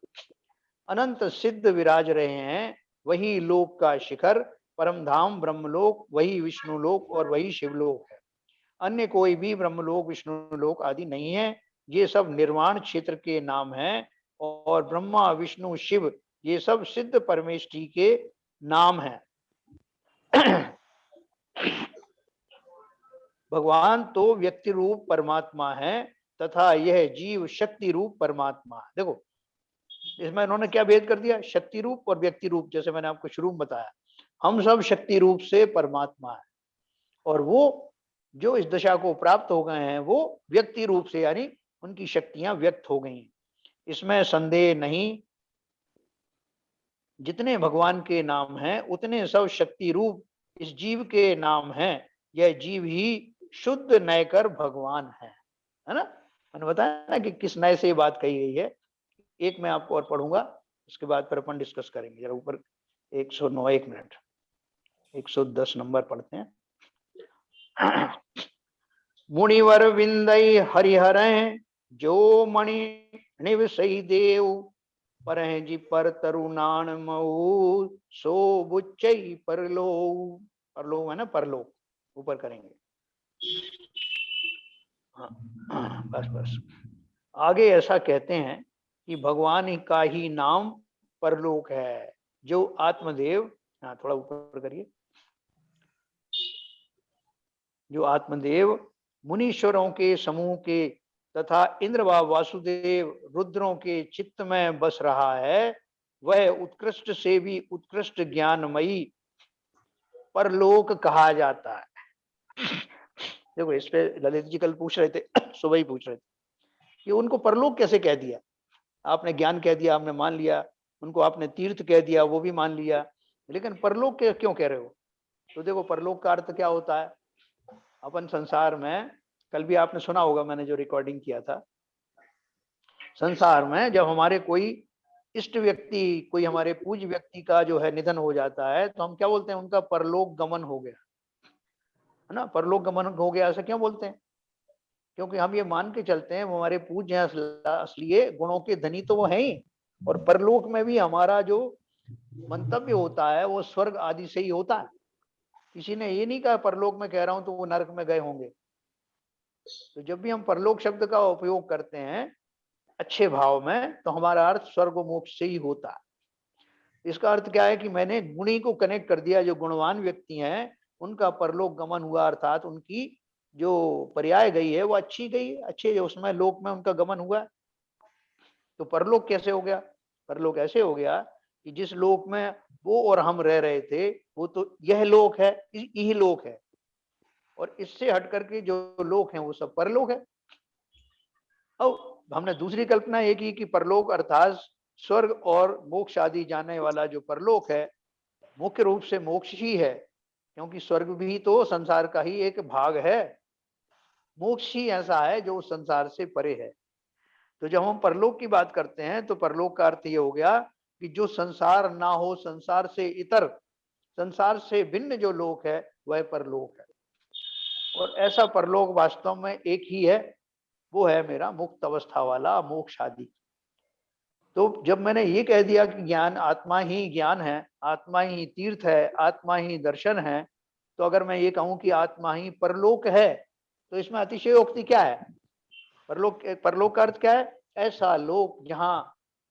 अनंत सिद्ध विराज रहे हैं वही लोक का शिखर परम धाम ब्रह्मलोक, वही विष्णु लोक और वही शिवलोक है। अन्य कोई भी ब्रह्मलोक, विष्णु लोक आदि नहीं है। ये सब निर्वाण क्षेत्र के नाम हैं, और ब्रह्मा, विष्णु, शिव ये सब सिद्ध परमेष्ठी के नाम हैं। भगवान तो व्यक्ति रूप परमात्मा है तथा यह जीव शक्ति रूप परमात्मा है। देखो इसमें इन्होंने क्या भेद कर दिया, शक्ति रूप और व्यक्ति रूप। जैसे मैंने आपको शुरू में बताया, हम सब शक्ति रूप से परमात्मा है, और वो जो इस दशा को प्राप्त हो गए हैं वो व्यक्ति रूप से, यानी उनकी शक्तियां व्यक्त हो गई, इसमें संदेह नहीं। जितने भगवान के नाम हैं उतने सब शक्ति रूप इस जीव के नाम हैं। यह जीव ही शुद्ध नय कर भगवान है ना। मैंने बताया ना कि किस नय से ये बात कही गई है। एक मैं आपको और पढ़ूंगा, उसके बाद फिर अपन डिस्कस करेंगे। जरा ऊपर 109, 1 मिनट 110 नंबर पढ़ते हैं। मुनिवर विंदई हरिहर जो मणि निवसई देव, पर जी पर तरुणान मऊ सो बुच्चई परलो। परलो है ना, परलो ऊपर करेंगे। हाँ, बस बस। आगे ऐसा कहते हैं कि भगवान का ही नाम परलोक है, जो आत्मदेव, हाँ थोड़ा ऊपर करिए, जो आत्मदेव मुनीश्वरों के समूह के तथा इंद्र व वासुदेव रुद्रों के चित्त में बस रहा है, वह उत्कृष्ट से भी उत्कृष्ट ज्ञानमयी परलोक कहा जाता है। देखो इस पे ललित जी कल पूछ रहे थे, सुबह ही पूछ रहे थे कि उनको परलोक कैसे कह दिया। आपने ज्ञान कह दिया, आपने मान लिया, उनको आपने तीर्थ कह दिया, वो भी मान लिया, लेकिन परलोक क्यों कह रहे हो। तो देखो परलोक का अर्थ क्या होता है। अपन संसार में, कल भी आपने सुना होगा मैंने जो रिकॉर्डिंग किया था, संसार में जब हमारे कोई इष्ट व्यक्ति, कोई हमारे पूज्य व्यक्ति का जो है निधन हो जाता है, तो हम क्या बोलते हैं, उनका परलोक गमन हो गया, है ना। परलोक गमन हो गया ऐसा क्यों बोलते हैं, क्योंकि हम ये मान के चलते हैं वो हमारे पूज्य हैं, असलिए गुणों के धनी तो वो हैं ही, और परलोक में भी हमारा जो मंतव्य होता है वो स्वर्ग आदि से ही होता है। किसी ने ये नहीं कहा परलोक में कह रहा हूं तो वो नरक में गए होंगे। तो जब भी हम परलोक शब्द का उपयोग करते हैं अच्छे भाव में, तो हमारा अर्थ स्वर्ग मोक्ष से ही होता है। इसका अर्थ क्या है कि मैंने गुणी को कनेक्ट कर दिया, जो गुणवान व्यक्ति हैं उनका परलोक गमन हुआ, अर्थात उनकी जो पर्याय गई है वो अच्छी गई, अच्छे उसमें लोक में उनका गमन हुआ। तो परलोक कैसे हो गया, परलोक ऐसे हो गया कि जिस लोक में वो और हम रह रहे थे वो तो यह लोक है, यही लोक है, और इससे हट करके जो लोक हैं वो सब परलोक है। अब हमने दूसरी कल्पना ये की कि परलोक अर्थात स्वर्ग और मोक्ष आदि जाने वाला जो परलोक है मुख्य रूप से मोक्ष ही है, क्योंकि स्वर्ग भी तो संसार का ही एक भाग है। मोक्ष ही ऐसा है जो संसार से परे है। तो जब हम परलोक की बात करते हैं तो परलोक का अर्थ ये हो गया कि जो संसार ना हो, संसार से इतर, संसार से भिन्न जो लोक है वह परलोक है। और ऐसा परलोक वास्तव में एक ही है, वो है मेरा मुक्त अवस्था वाला मोक्ष आदि। तो जब मैंने ये कह दिया कि ज्ञान आत्मा ही ज्ञान है, आत्मा ही तीर्थ है, आत्मा ही दर्शन है, तो अगर मैं ये कहूं कि आत्मा ही परलोक है, तो इसमें अतिशयोक्ति क्या है? परलोक, परलोक का अर्थ क्या है? ऐसा लोक जहां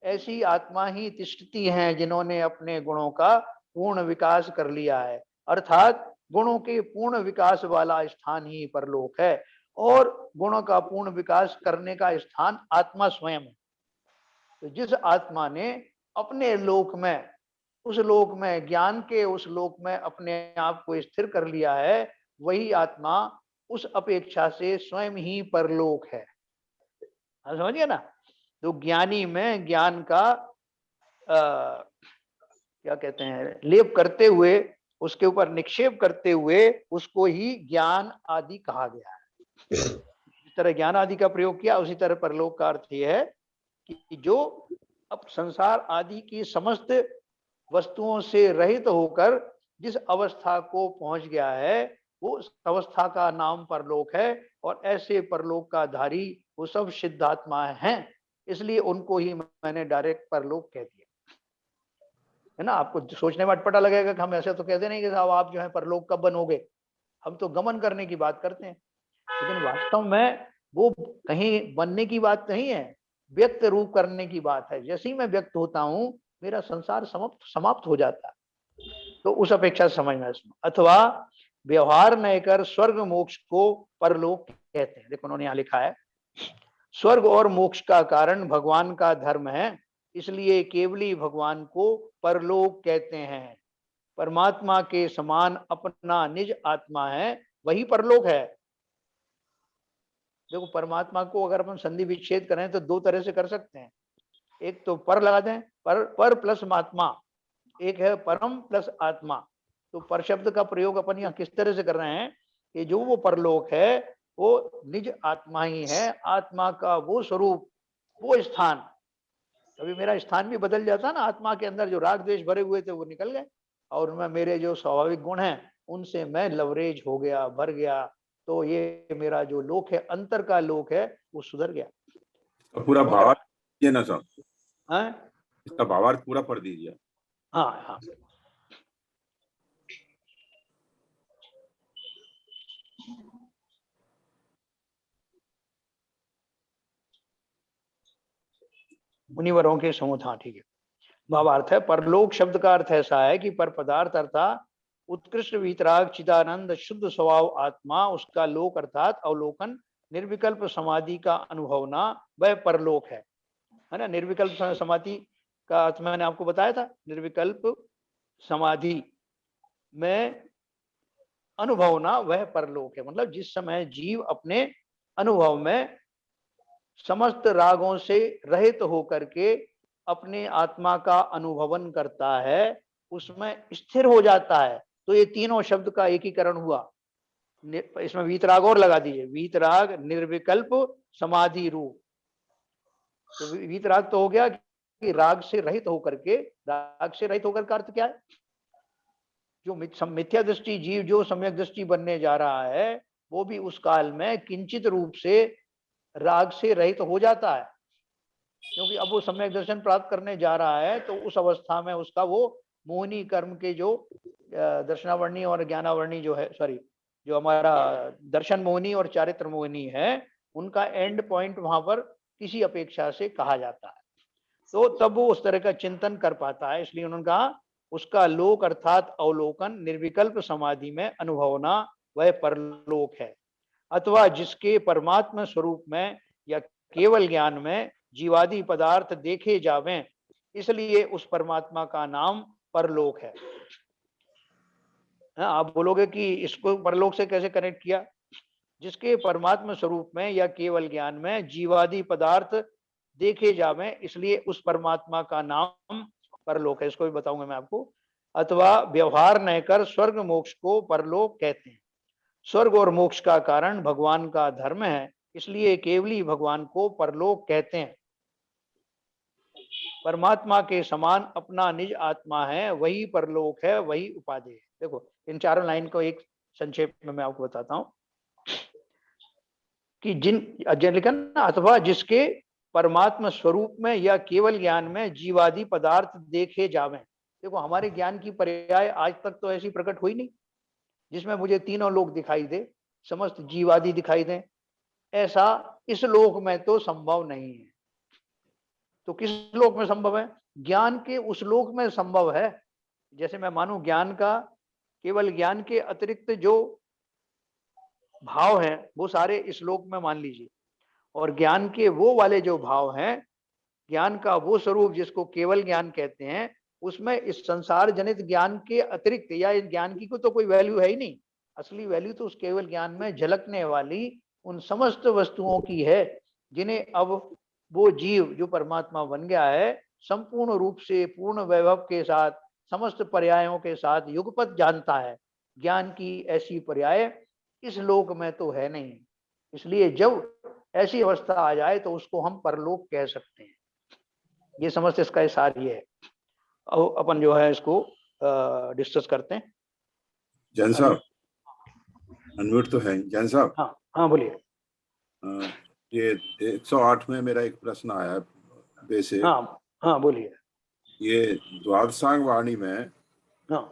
ऐसी आत्मा ही तिष्ठती हैं जिन्होंने अपने गुणों का पूर्ण विकास कर लिया है, अर्थात गुणों के पूर्ण विकास वाला स्थान ही परलोक है। और गुणों का पूर्ण विकास करने का स्थान आत्मा स्वयं है। तो जिस आत्मा ने अपने लोक में, उस लोक में, ज्ञान के उस लोक में अपने आप को स्थिर कर लिया है, वही आत्मा उस अपेक्षा से स्वयं ही परलोक है। समझिए ना? तो ज्ञानी में ज्ञान का क्या कहते हैं, लेप करते हुए, उसके ऊपर निक्षेप करते हुए उसको ही ज्ञान आदि कहा गया है। इस तरह ज्ञान आदि का प्रयोग किया, उसी तरह परलोक का अर्थ यह है कि जो अब संसार आदि की समस्त वस्तुओं से रहित होकर जिस अवस्था को पहुंच गया है, वो अवस्था का नाम परलोक है। और ऐसे परलोक का धारी वो सब सिद्धात्मा हैं, इसलिए उनको ही मैंने डायरेक्ट परलोक कह दिया, है ना? आपको सोचने में अटपटा लगेगा कि हम ऐसे तो कहते नहीं कि साहब आप जो है परलोक कब बनोगे, हम तो गमन करने की बात करते हैं। लेकिन वास्तव में वो कहीं बनने की बात नहीं है, व्यक्त रूप करने की बात है। जैसे ही मैं व्यक्त होता हूं, मेरा संसार समाप्त हो जाता है। तो उस अपेक्षा से समझना इसमें। अथवा व्यवहार न कर स्वर्ग मोक्ष को परलोक कहते हैं। देखो उन्होंने यहाँ लिखा है, स्वर्ग और मोक्ष का कारण भगवान का धर्म है, इसलिए केवली भगवान को परलोक कहते हैं। परमात्मा के समान अपना निज आत्मा है, वही परलोक है। देखो परमात्मा को अगर अपन संधि विच्छेद करें तो दो तरह से कर सकते हैं। एक तो पर लगा दें, पर प्लस आत्मा, एक है परम प्लस आत्मा। तो पर शब्द का प्रयोग अपन यहाँ किस तरह से कर रहे हैं कि जो वो परलोक है वो निज आत्मा ही है, आत्मा का वो स्वरूप, वो स्थान। कभी मेरा स्थान भी बदल जाता ना, आत्मा के अंदर जो राग द्वेष भरे हुए थे वो निकल गए, और उनमें मेरे जो स्वाभाविक गुण हैं उनसे मैं लवरेज हो गया, भर गया। तो ये मेरा जो लोक है, अंतर का लोक है, वो सुधर गया। तो पूरा तो भावार्थ दीजिए ना सर, हाँ इसका भावार्थ पूरा पढ़ दीजिए। हाँ हाँ। मुनिवरों के समूह, हाँ ठीक है। भावार्थ है, परलोक शब्द का अर्थ ऐसा है कि पर पदार्थ अर्थात उत्कृष्ट वीतराग चिदानंद शुद्ध स्वभाव आत्मा, उसका लोक अर्थात अवलोकन, निर्विकल्प समाधि का अनुभवना, वह परलोक है ना? निर्विकल्प समाधि का अर्थ मैंने आपको बताया था, निर्विकल्प समाधि में अनुभवना वह परलोक है। मतलब जिस समय जीव अपने अनुभव में समस्त रागों से रहित होकर के अपने आत्मा का अनुभवन करता है, उसमें स्थिर हो जाता है। तो ये तीनों शब्द का एकीकरण हुआ। इसमें वीतराग और लगा दीजिए, वीतराग निर्विकल्प समाधि रूप। तो वीतराग तो हो गया कि राग से रहित होकर के, राग से रहित होकर का अर्थ क्या है? जो मिथ्या दृष्टि जीव जो सम्यक दृष्टि बनने जा रहा है, वो भी उस काल में किंचित रूप से राग से रहित हो जाता है, क्योंकि अब वो सम्यक दर्शन प्राप्त करने जा रहा है। तो उस अवस्था में उसका वो मोहिनी कर्म के जो दर्शनावर्णी और ज्ञानावर्णी जो है, सॉरी, जो हमारा दर्शन मोहिनी और चारित्र मोहिनी है, उनका एंड पॉइंट वहां पर किसी अपेक्षा से कहा जाता है। तो तब वो उस तरह का चिंतन कर पाता है। इसलिए उन्होंने कहा उसका लोक अर्थात अवलोकन, निर्विकल्प समाधि में अनुभवना, वह परलोक है। अथवा जिसके परमात्मा स्वरूप में या केवल ज्ञान में जीवादि पदार्थ देखे जावें, इसलिए उस परमात्मा का नाम परलोक है। आप बोलोगे कि इसको परलोक से कैसे कनेक्ट किया? जिसके परमात्मा स्वरूप में या केवल ज्ञान में जीवादि पदार्थ देखे जावें, इसलिए उस परमात्मा का नाम परलोक है। इसको भी बताऊंगा मैं आपको। अथवा व्यवहार न कर स्वर्ग मोक्ष को परलोक कहते हैं। स्वर्ग और मोक्ष का कारण भगवान का धर्म है, इसलिए केवली भगवान को परलोक कहते हैं। परमात्मा के समान अपना निज आत्मा है, वही परलोक है, वही उपाधि है। देखो इन चारों लाइन को एक संक्षेप में मैं आपको बताता हूं। कि जिन लिखा ना, अथवा जिसके परमात्मा स्वरूप में या केवल ज्ञान में जीवादि पदार्थ देखे जावें। देखो हमारे ज्ञान की पर्याय आज तक तो ऐसी प्रकट हुई नहीं जिसमें मुझे तीनों लोक दिखाई दे, समस्त जीवादि दिखाई दें, ऐसा इस लोक में तो संभव नहीं है। तो किस लोक में संभव है? ज्ञान के उस लोक में संभव है। जैसे मैं मानूं ज्ञान का, केवल ज्ञान के अतिरिक्त जो भाव हैं वो सारे इस लोक में मान लीजिए, और ज्ञान के वो वाले जो भाव हैं, ज्ञान का वो स्वरूप जिसको केवल ज्ञान कहते हैं, उसमें इस संसार जनित ज्ञान के अतिरिक्त या इस ज्ञान की को तो कोई वैल्यू है ही नहीं। असली वैल्यू तो उस केवल ज्ञान में झलकने वाली उन समस्त वस्तुओं की है, जिन्हें अब वो जीव जो परमात्मा बन गया है संपूर्ण रूप से पूर्ण वैभव के साथ समस्त पर्यायों के साथ युगपत जानता है। ज्ञान की ऐसी पर्याय इस लोक में तो है नहीं, इसलिए जब ऐसी अवस्था आ जाए तो उसको हम परलोक कह सकते हैं। ये समझते इसका सार ये है। अब अपन जो है इसको डिस्कस करते हैं। जैन साहब अनम्यूट तो है। जैन साहब, हाँ हाँ बोलिए। ये 108 में मेरा एक प्रश्न आया है बेसिक। हाँ हाँ बोलिए। ये द्वादशांग वाणी में हाँ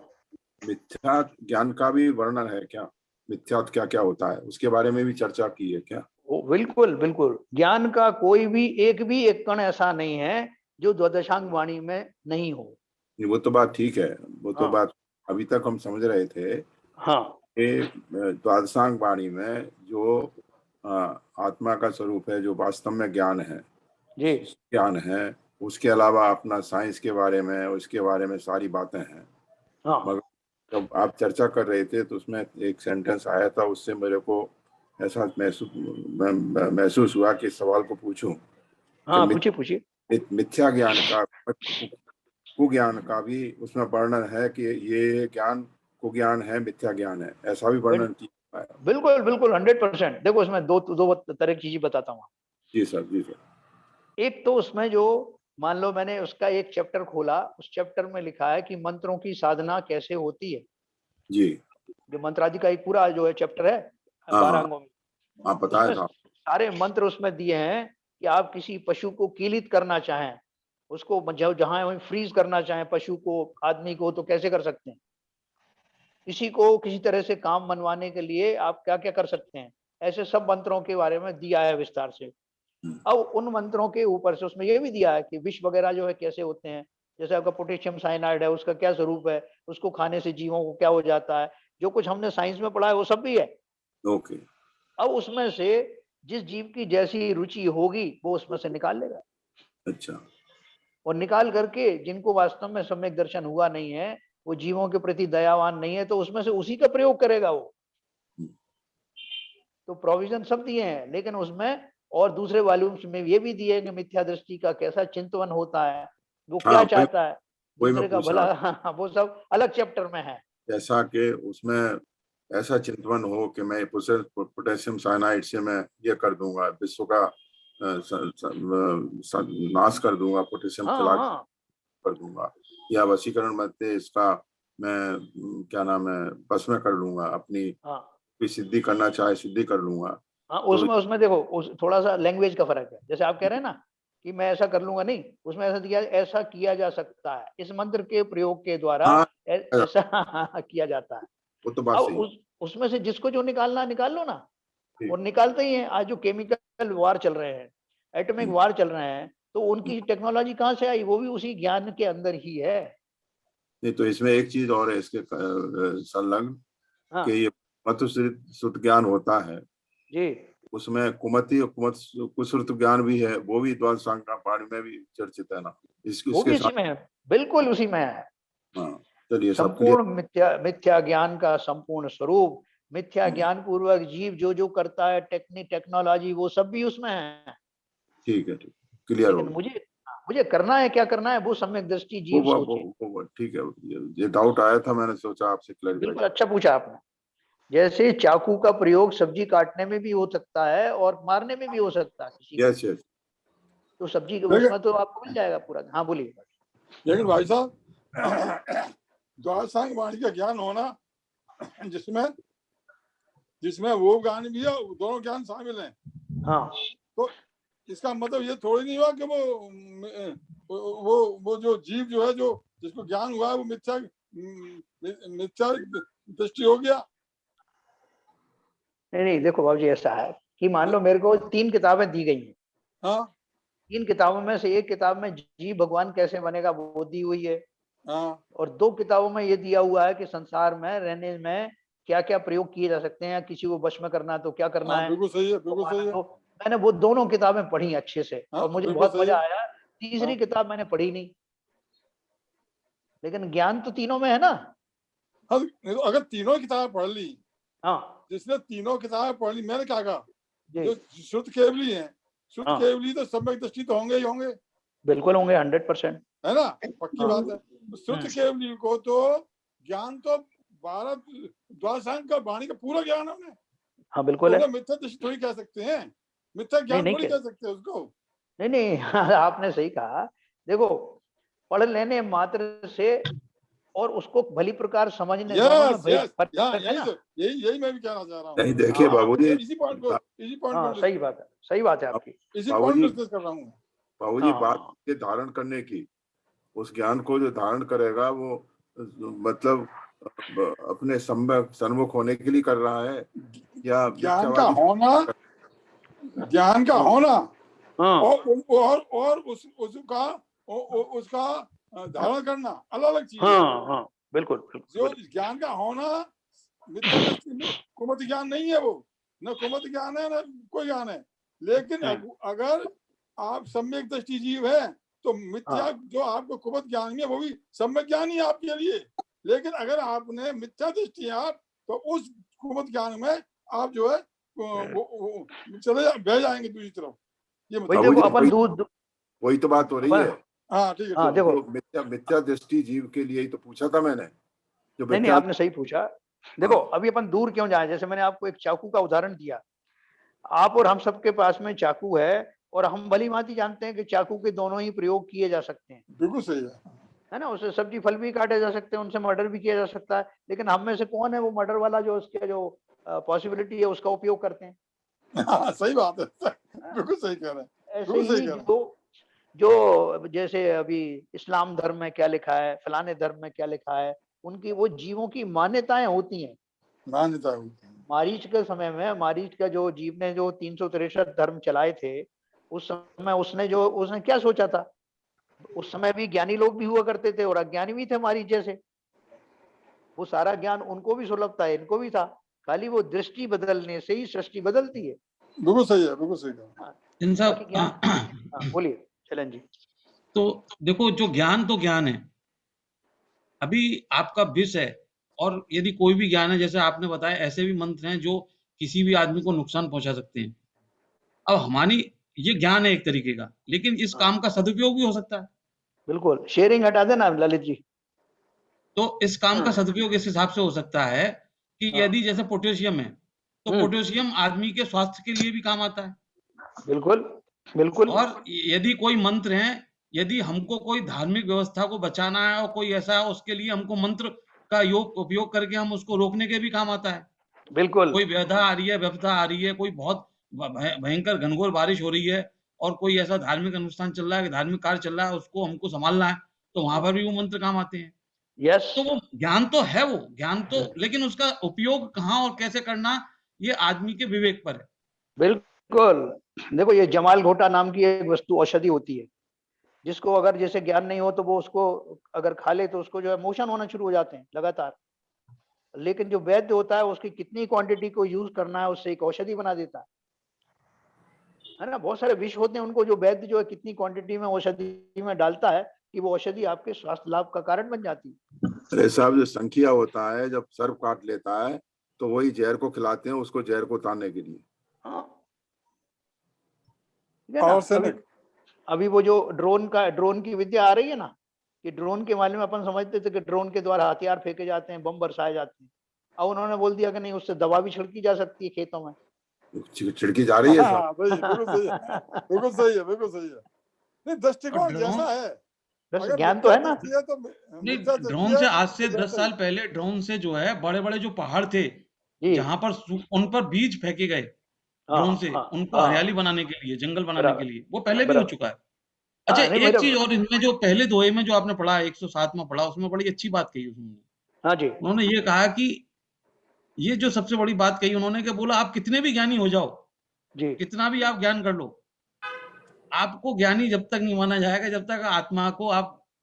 मिथ्या ज्ञान का भी वर्णन है क्या? मिथ्या क्या क्या होता है उसके बारे में भी चर्चा की है क्या? बिल्कुल बिल्कुल, ज्ञान का कोई भी एक कण ऐसा नहीं है जो द्वादशांग वाणी में नहीं हो। वो तो बात ठीक है, वो तो हाँ बात अभी तक हम समझ रहे थे। हाँ ये द्वादशांग वाणी में जो आत्मा का स्वरूप है, जो वास्तव में ज्ञान है, जी ज्ञान है, उसके अलावा अपना साइंस के बारे में, उसके बारे में सारी बातें हैं। हाँ मगर जब आप चर्चा कर रहे थे तो उसमें एक सेंटेंस आया था, उससे मेरे को ऐसा महसूस हुआ कि सवाल को पूछूं हाँ कि पूछिए पूछिए। मिथ्या ज्ञान का, कुज्ञान का भी उसमें वर्णन है कि ये ज्ञान कुज्ञान है, मिथ्या ज्ञान है, ऐसा भी वर्णन किया है। बिल्कुल बिल्कुल 100%। देखो इसमें दो दो तरह की चीजें बताता हूँ। जी सर, जी सर। एक तो उसमें जो मान लो मैंने उसका एक चैप्टर खोला, उस चैप्टर में लिखा है कि मंत्रों की साधना कैसे होती है। जी जो मंत्रादि का एक पूरा जो है चैप्टर है हाँ 12 हाँ, अंगों में, आप बताया उसमें था। सारे मंत्र उसमें दिए हैं कि आप किसी पशु को कीलित करना चाहें, उसको जहां वहीं फ्रीज करना चाहें पशु को, आदमी को, तो कैसे कर सकते हैं। किसी को किसी तरह से काम मनवाने के लिए आप क्या क्या कर सकते हैं, ऐसे सब मंत्रों के बारे में दिया है विस्तार से। अब उन मंत्रों के ऊपर से उसमें यह भी दिया है कि विष वगैरह जो है कैसे होते हैं। जैसे आपका पोटेशियम साइनाइड है, उसका क्या स्वरूप है, उसको खाने से जीवों को क्या हो जाता है, जो कुछ हमने साइंस में पढ़ा है वो सब भी है। ओके। अब उसमें से जिस जीव की जैसी रुचि होगी वो उसमें से निकाल लेगा, अच्छा। और निकाल करके जिनको वास्तव में सम्यक दर्शन हुआ नहीं है, वो जीवों के प्रति दयावान नहीं है, तो उसमें से उसी का प्रयोग करेगा वो। तो प्रोविजन सब दिए हैं, लेकिन उसमें और दूसरे वॉल्यूम्स में ये भी दिए कि मिथ्या दृष्टि का कैसा चिंतन होता है, वो हाँ, क्या चाहता है वही मैं दूसरे का पूछ रहा भला। था। हाँ, वो सब अलग चैप्टर में है। जैसा कि उसमें ऐसा चिंतन हो कि मैं पोटेशियम साइनाइड से मैं ये कर दूंगा, विश्व का नाश कर दूंगा, पोटेशियम हाँ चला हाँ कर दूंगा, या वशीकरण मध्य इसका मैं क्या नाम है बस में कर लूंगा, अपनी हाँ भी सिद्धि करना चाहे सिद्धि कर लूंगा। हाँ। तो उसमें उसमें देखो थोड़ा सा लैंग्वेज का फर्क है। जैसे आप कह रहे हैं ना कि मैं ऐसा कर लूंगा, नहीं, उसमें ऐसा किया जा सकता है, इस मंत्र के प्रयोग के द्वारा हाँ, ऐसा किया जाता है। वो तो बात अब सही है। उसमें से जिसको जो निकालना निकाल लो ना, और ठीक। निकालते ही हैं। आज जो केमिकल वार चल रहे हैं, एटॉमिक वार चल रहे हैं, तो उनकी टेक्नोलॉजी कहाँ से आई, वो भी उसी ज्ञान के अंदर ही है। नहीं तो इसमें एक चीज और है इसके संलग्न, हाँ कि ये मत श्रुत ज्ञान होता है, जी, उसमें कुमति और कुश्रुत ज्ञान भी है, वो भी द्वादशांग पाणी में भी चर्चित है ना, वो इसके भी साथ। उसी में है, बिल्कुल उसी में है। हाँ, चलिए सब क्लियर। संपूर्ण मिथ्या मिथ्या ज्ञान का संपूर्ण स्वरूप, मिथ्या ज्ञान पूर्वक जीव जो जो करता है, टेक्नोलॉजी, वो सब भी उसमें है। ठीक है, ठीक, क्लियर हो लेकिन गया। मुझे मुझे करना है, क्या करना है, वो सम्यक दृष्टि वो जीव वो वो, सोचे। वो ठीक है, ये डाउट आया था, मैंने सोचा आपसे क्लैरिफाई। बिल्कुल अच्छा पूछा आपने। जैसे चाकू का प्रयोग सब्जी काटने में भी हो सकता है और मारने में भी हो सकता है किसी को, यस यस। तो सब्जी के लेकिन उसमें तो आपको मिल जाएगा पूरा। हाँ बोलिए। लेकिन भाई साहब, द्वादशांग वाणी का ज्ञान होना जिसमें जिसमें वो ज्ञान भी है, दोनों ज्ञान शामिल हैं, हाँ तो इसका मतलब ये थोड़ी नहीं हुआ कि वो जो जीव जो है, जो जिसको ज्ञान हुआ है, वो मिथ्या दृष्टि हो गया। नहीं नहीं, देखो बाबूजी ऐसा है कि मान लो मेरे को 3 किताबें दी गई हैं। हाँ 3 किताबों में से एक किताब में जीव भगवान कैसे बनेगा वो दी हुई है, हाँ और 2 किताबों में ये दिया हुआ है कि संसार में रहने में क्या क्या प्रयोग किए जा सकते हैं, किसी को वश में करना है तो क्या करना हाँ, है। बिल्कुल सही है, बिल्कुल सही है। तो मैंने वो दोनों किताबें पढ़ी अच्छे से हाँ और मुझे बिल्कुल बहुत सही मजा है। आया। तीसरी हाँ किताब मैंने पढ़ी नहीं, लेकिन ज्ञान तो तीनों में है ना। हाँ, नहीं तो अगर तीनों किताबें पढ़ ली, हाँ जिसने तीनों किताबें पढ़ ली, मैंने क्या कहा, जी, जो शुद्ध केवली है, शुद्ध हाँ केवली तो सम्यक दृष्टि तो होंगे ही होंगे, बिल्कुल होंगे 100%। है ना, पक्की हाँ बात है। तो शुद्ध केवली को तो ज्ञान तो 12 द्वादशांग का वाणी का पूरा ज्ञान है उन्हें, हाँ तो बिल्कुल है। उन्हें मिथ्या दृष्टि थोड़ी कह सकते हैं, मिथ्या नहीं ज्ञान नहीं थोड़ी कह सकते हैं उसको। नहीं नहीं आपने सही कहा। देखो, पढ़ लेने मात्र से और उसको भली प्रकार समझने, दोनों में यस यस, यहाँ फर्क है यही ना। तो यही मैं भी कहना चाह रहा हूँ। नहीं देखिए हाँ बाबूजी, इसी पॉइंट को हाँ सही बात है, सही बात है आपकी। इसी पॉइंट बाबूजी डिस्कस कर रहा हूँ। बाबूजी बात हाँ के धारण करने की, उस ज्ञान को जो धारण करेगा वो मतलब अपने सन्मुख होने के लिए कर रहा है या ज्ञान का मिथ्यावादी। होना, ज्ञान का होना हाँ और उसका उसका धारण करना अलग अलग चीज है। हाँ हाँ बिल्कुल जो बिल्कुल। ज्ञान का होना मिथ्या दृष्टि में कुमति ज्ञान नहीं है, वो न कुमति ज्ञान है न कोई ज्ञान है। लेकिन अगर आप सम्यक दृष्टि जीव है तो मिथ्या जो आपको कुमत ज्ञान है वो भी सम्यक ज्ञान ही आपके लिए। लेकिन अगर आपने मिथ्या दृष्टि है आप, तो उस कुमत ज्ञान में आप जो है चले बह जाएंगे दूसरी तरफ। ये वही मतलब देखो बाबूजी अपन दूध वही तो बात हो रही है। हाँ ठीक है, हाँ ठीक है। देखो, जो मिथ्या दृष्टि जीव के लिए ही तो पूछा था मैंने, जो नहीं नहीं मिथ्या। आपने सही पूछा। देखो हाँ अभी अपन दूर क्यों जाए, जैसे मैंने आपको एक चाकू का उदाहरण दिया। आप और हम सबके पास में चाकू है, और हम भली भांति जानते हैं कि चाकू के दोनों ही प्रयोग किए जा सकते हैं, बिल्कुल सही है ना। उससे सब्जी फल भी काटे जा सकते हैं, उनसे मर्डर भी किया जा सकता है। लेकिन हम में से कौन है वो मर्डर वाला, जो उसके जो पॉसिबिलिटी है उसका उपयोग करते हैं। है। हाँ सही बात है, बिल्कुल सही कह रहे हैं, ऐसे बिल्कुल सही ही कह रहे हैं। जो जो जैसे अभी इस्लाम धर्म में क्या लिखा है, फलाने धर्म में क्या लिखा है, उनकी वो जीवों की मान्यताएं होती हैं। मान्यता होती है। मारीच के समय में, मारीच का जो जीव ने जो 363 धर्म चलाए थे, उस समय उसने क्या सोचा था। उस समय भी ज्ञानी लोग भी हुआ करते थे और अज्ञानी भी थे मारीच जैसे। वो सारा ज्ञान उनको भी सुलभ था, इनको भी था। खाली वो दृष्टि बदलने से ही सृष्टि बदलती है। बिल्कुल सही है, बिल्कुल सही कहा। इन सब बाकी ज्ञान, हाँ बोलिए चलन जी। तो देखो, जो ज्ञान तो ज्ञान है, अभी आपका विष है, और यदि कोई भी ज्ञान है, जैसे आपने बताया, ऐसे भी मंत्र हैं जो किसी भी आदमी को नुकसान पहुंचा सकते हैं। अब हमारी ये ज्ञान है एक तरीके का, लेकिन इस काम का सदुपयोग भी हो सकता है। बिल्कुल, शेयरिंग हटा देना ललित जी। तो इस काम का सदुपयोग इस हिसाब से हो सकता है कि यदि जैसे पोटेशियम है, तो पोटेशियम आदमी के स्वास्थ्य के लिए भी काम आता है। बिल्कुल बिल्कुल। और यदि कोई मंत्र है, यदि हमको कोई धार्मिक व्यवस्था को बचाना है और कोई ऐसा है, उसके लिए हमको मंत्र का उपयोग करके हम उसको रोकने के भी काम आता है। बिल्कुल कोई व्यथा आ रही है, विपदा आ रही है, कोई बहुत भयंकर घनघोर बारिश हो रही है, और कोई ऐसा धार्मिक अनुष्ठान चल रहा है, धार्मिक कार्य चल रहा है, उसको हमको संभालना है, तो वहां पर भी वो मंत्र काम आते हैं। यस तो वो ज्ञान तो है, वो ज्ञान तो, लेकिन उसका उपयोग कहाँ और कैसे करना, ये आदमी के विवेक पर है। बिल्कुल। देखो, ये जमाल घोटा नाम की एक वस्तु औषधि होती है, जिसको अगर जैसे ज्ञान नहीं हो तो वो उसको अगर खा ले तो उसको जो है मोशन होना शुरू हो जाते हैं लगातार। लेकिन जो वैद्य होता है उसकी कितनी क्वांटिटी को यूज करना है, उससे एक औषधि बना देता है ना। बहुत सारे विष होते हैं, उनको जो वैद्य जो है कितनी क्वांटिटी में औषधि में डालता है कि वो औषधि आपके स्वास्थ्य लाभ का कारण बन जाती है। अरे साहब, जो संखिया होता है जब सर्प काट लेता है तो वही जहर को खिलाते हैं उसको, जहर को उतारने के लिए। हाँ ठीक है ना। अभी वो जो ड्रोन की विद्या आ रही है ना, कि ड्रोन के मामले में अपन समझते थे कि ड्रोन के द्वारा हथियार फेंके जाते हैं, बम बरसाए जाते हैं। अब उन्होंने बोल दिया कि नहीं, उससे दवा भी छिड़की जा सकती है खेतों में। छिड़की जा रही है हाँ भाई, बिल्कुल सही है, बिल्कुल सही है, बिल्कुल सही है। नहीं, दृष्टिकोण जैसा है, अगर ज्ञान तो है ना। दृष्टि है तो नहीं, मिथ्या दृष्टि ड्रोन से है आज से तो 10 साल पहले ड्रोन से जो है बड़े बड़े जो पहाड़ थे, जी जहां पर उन पर बीज फेंके गए, ड्रोन से हाँ, उनको हाँ, हरियाली बनाने के लिए, जंगल बनाने के बराबर, लिए, वो पहले भी हो बराबर। चुका है। अच्छा, हाँ, नहीं एक मेरा, चीज और इनमें जो पहले दोहे में जो आपने पढ़ा 107 में पढ़ा, उसमें बड़ी अच्छी बात कही उसने। हाँ जी, उन्होंने ये कहा कि ये जो सबसे बड़ी बात कही उन्होंने कि बोला आप कितने भी ज्ञानी हो जाओ, जी, कितना भी आप ज्ञान कर लो, आपको ज्ञानी जब तक नहीं माना जाएगा जब तक आप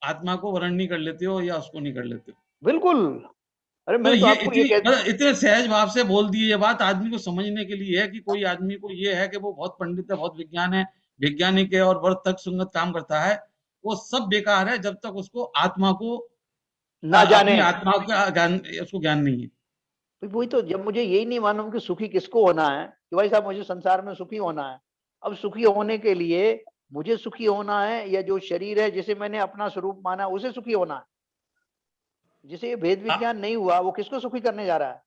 आत्मा को वर्ण नहीं कर लेते हो या उसको नहीं कर लेते हो। बिल्कुल। अरे तो मैंने तो ये आपको ये इतनी कह, मतलब इतने सहज भाव से बोल दी ये बात आदमी को समझने के लिए है कि कोई आदमी को ये है कि वो बहुत पंडित है, बहुत विज्ञान है, वैज्ञानिक है और बहुत तर्क संगत काम करता है, वो सब बेकार है जब तक उसको आत्मा को ना जाने। अपनी आत्मा का ज्ञान, उसको ज्ञान नहीं है। वही तो, जब मुझे यही नहीं मालूम कि सुखी किसको होना है, कि भाई साहब मुझे संसार में सुखी होना है, अब सुखी होने के लिए मुझे सुखी होना है या जो शरीर है जिसे मैंने अपना स्वरूप माना उसे सुखी होना है? जिसे ये भेद आ- विज्ञान नहीं हुआ वो किसको सुखी करने जा रहा है?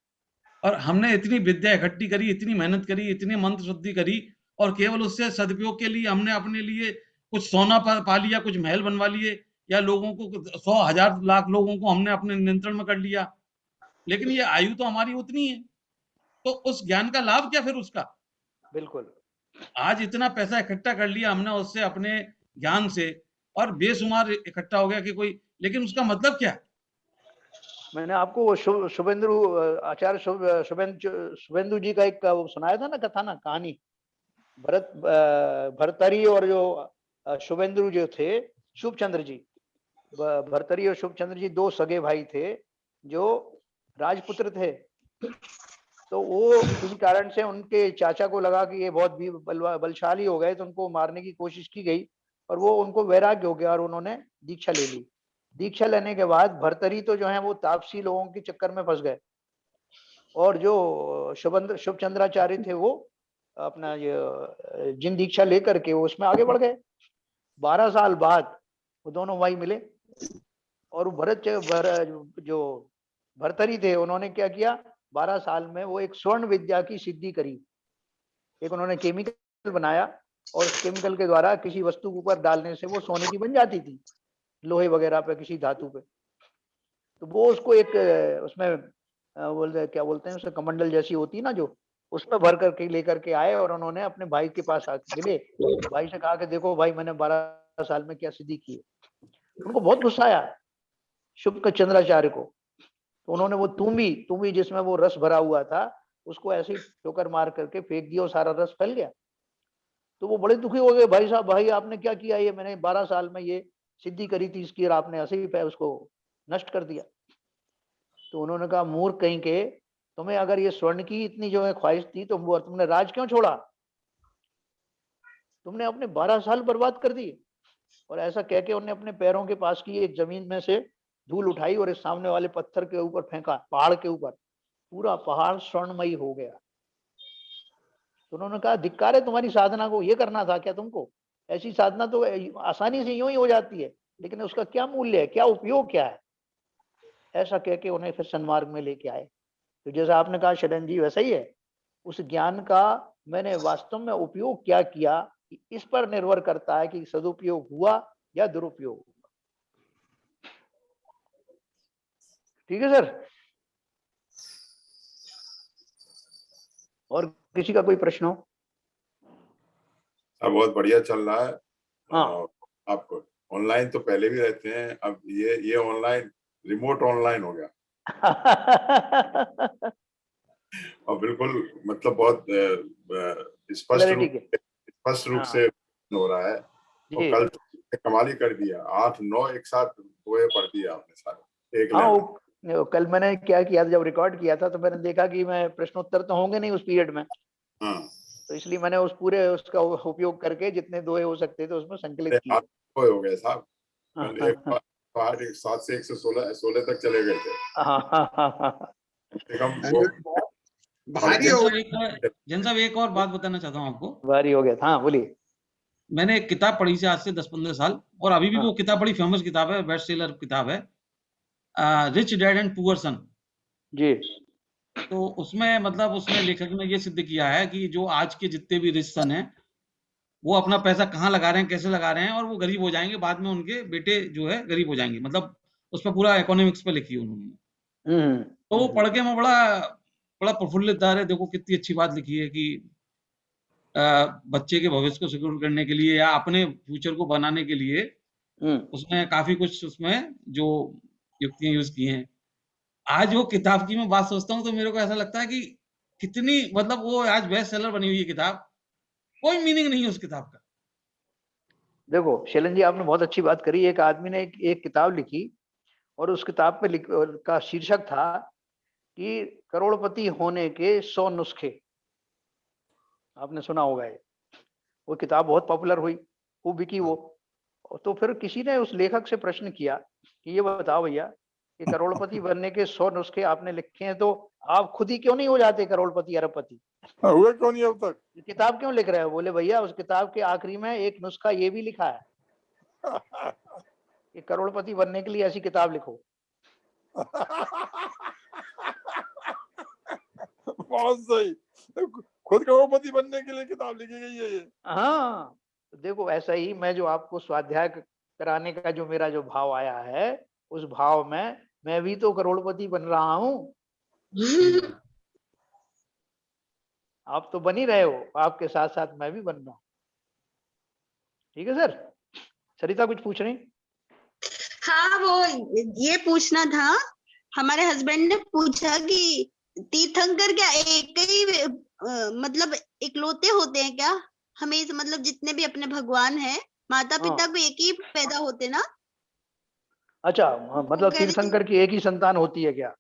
और हमने इतनी विद्या इकट्ठी करी, इतनी मेहनत करी, इतनी मंत्र शुद्धि करी, और केवल उससे सदुपयोग के लिए हमने अपने लिए कुछ सोना पा लिया, कुछ महल बनवा लिए, या लोगों को 100,000 लाख लोगों को हमने अपने नियंत्रण में कर लिया, लेकिन ये आयु तो हमारी उतनी है, तो उस ज्ञान का लाभ क्या फिर उसका? बिल्कुल। आज इतना पैसा इकट्ठा कर लिया हमने उससे अपने ज्ञान से, और बेशुमार इकट्ठा हो गया कि कोई, लेकिन उसका मतलब क्या? मैंने आपको वो शुभेंदु आचार्य शुभेंदु जी का एक वो सुनाया था ना, कथा ना, कहानी। भर्तरी और जो शुभेंदु जो थे, शुभचंद्र जी, भर्तरी और शुभचंद्र जी दो सगे भाई थे जो राजपुत्र थे। तो वो किसी कारण से उनके चाचा को लगा कि ये बहुत भी बलशाली हो गए, तो उनको मारने की कोशिश की गई, और वो उनको वैराग्य हो गया और उन्होंने दीक्षा ले ली। दीक्षा लेने के बाद भर्तरी तो जो है वो तापसी लोगों के चक्कर में फंस गए, और जो शुभचंद्राचार्य थे वो अपना ये जिन दीक्षा लेकर के वो उसमें आगे बढ़ गए। 12 साल बाद वो दोनों भाई मिले, और जो भर्तरी थे उन्होंने क्या किया, 12 साल में वो एक स्वर्ण विद्या की सिद्धि करी। एक उन्होंने केमिकल बनाया, और उस केमिकल के द्वारा किसी वस्तु के ऊपर डालने से वो सोने की बन जाती थी, लोहे वगैरह पे, किसी धातु पे। तो वो उसको एक उसमें क्या बोलते हैं उसे, कमंडल जैसी होती है ना जो, उसमें भर करके लेकर के आए, और उन्होंने अपने भाई के पास आके मिले। भाई से कहा कि देखो भाई, मैंने 12 साल में क्या सिद्धि की है। उनको बहुत गुस्सा आया शुभ चंद्राचार्य को। तो उन्होंने वो तुम्बी जिसमें वो रस भरा हुआ था उसको ऐसे ही ठोकर मार करके फेंक दिया, और सारा रस फैल गया। तो वो बड़े दुखी हो गए, भाई साहब, भाई आपने क्या किया, ये मैंने 12 साल में ये सिद्धि करी थी इसकी, और आपने ऐसे ही उसको नष्ट कर दिया। तो उन्होंने कहा, मूर्ख कहीं के, तुम्हें अगर ये स्वर्ण की इतनी जो है ख्वाहिश थी तो तुमने राज क्यों छोड़ा? तुमने अपने 12 साल बर्बाद कर दिए। और ऐसा कह के उन्होंने अपने पैरों के पास की एक जमीन में से धूल उठाई और इस सामने वाले पत्थर के ऊपर फेंका, पहाड़ के ऊपर। पूरा पहाड़ स्वर्णमयी हो गया। तो उन्होंने कहा, धिक्कार है तुम्हारी साधना को, ये करना था क्या तुमको? ऐसी साधना तो आसानी से यूं ही हो जाती है, लेकिन उसका क्या मूल्य है, क्या उपयोग क्या है? ऐसा कह के उन्हें फिर सन्मार्ग में लेके आए। तो जैसा आपने कहा शरण जी, वैसा ही है। उस ज्ञान का मैंने वास्तव में उपयोग क्या किया, इस पर निर्भर करता है कि सदुपयोग हुआ या दुरुपयोग हुआ। ठीक है सर? और किसी का कोई प्रश्न हो? अब बहुत बढ़िया चल रहा है। हाँ। आप ऑनलाइन तो पहले भी रहते हैं, अब ये ऑनलाइन, रिमोट ऑनलाइन हो गया, और बिल्कुल मतलब बहुत क्लैरिटी के। स्पष्ट रूप हाँ से हो रहा है। और जी। कल तो कमाल ही कर दिया, 8-9 एक साथ दोहे पढ़ दिया आपने सारे एक हाँ, लाइन। कल मैंने क्या किया था, जब रिकॉर्ड किया था तो मैंने देखा कि मैं प्रश्नोत्तर तो होंगे नहीं उस पीरियड में, हाँ, तो इसलिए मैंने उस पूरे उसका उपयोग करके जितने दोहे हो सकते थे उसमें संकलित किए। 8 दोहे हो गए साहब। हाँ कल हाँ एक बार 7 से 116 तक चले गए थे। हाँ हाँ हाँ। कम से कम वो भारी हो जैन साहब एक और बात बताना चाहता हूँ आपको। भारी हो गया था। हाँ बोलिए। मैंने एक किताब पढ़ी से आज से 10-15 साल, और अभी भी हाँ वो किताब बड़ी फेमस किताब है, बेस्ट सेलर किताब है, रिच डैड एंड पुअर सन। जी। तो उसमें मतलब उसने लेखक ने ये सिद्ध किया है कि जो आज के जितने भी रिच सन हैं वो अपना पैसा कहाँ लगा रहे हैं, कैसे लगा रहे हैं, और वो गरीब हो जाएंगे बाद में, उनके बेटे जो है गरीब हो जाएंगे, मतलब उस पर पूरा इकोनॉमिक्स पे लिखी है उन्होंने। तो वो पढ़ के मैं बड़ा बड़ा प्रफुल्लित था, देखो कितनी अच्छी बात लिखी है कि बच्चे के भविष्य को सिक्योर करने के लिए या अपने फ्यूचर को बनाने के लिए उसमें काफी कुछ उसमें जो युक्तियां यूज की हैं। आज वो किताब की मैं बात सोचता हूँ तो मेरे को ऐसा लगता है कि कितनी मतलब वो आज बेस्ट सेलर बनी हुई है किताब, कोई मीनिंग नहीं है उस किताब का। देखो शैलन जी, आपने बहुत अच्छी बात करी। एक आदमी ने एक किताब लिखी और उस किताब पे का शीर्षक था कि करोड़पति होने के 100 नुस्खे। आपने सुना होगा ये। वो किताब बहुत पॉपुलर हुई, खूब बिकी वो। तो फिर किसी ने उस लेखक से प्रश्न किया कि ये बताओ भैया कि करोड़पति बनने के 100 नुस्खे आपने लिखे हैं, तो आप खुद ही क्यों नहीं हो जाते करोड़पति अरबपति? हुए क्यों नहीं अब तक? ये किताब क्यों लिख रहे हो? बोले भैया उस किताब के आखिरी में एक नुस्खा ये भी लिखा है कि करोड़पति बनने के लिए ऐसी किताब लिखो। बहुत सही, खुद करोड़पति बनने के लिए किताब लिखी गई है ये। हाँ, देखो ऐसा ही मैं जो आपको स्वाध्याय कराने का जो मेरा जो भाव आया है, उस भाव में मैं भी तो करोड़पति बन रहा हूँ। आप तो बन ही रहे हो, आपके साथ साथ मैं भी बन रहा हूँ। ठीक है सर। सरिता कुछ पूछ रही? हाँ, वो ये पूछना था, हमारे हस्बैंड ने पूछा कि तीर्थंकर क्या एक ही मतलब इकलौते होते हैं क्या? हमें मतलब जितने भी अपने भगवान हैं, माता पिता को एक ही पैदा होते ना? अच्छा, मतलब तीर्थंकर की एक ही संतान होती है क्या?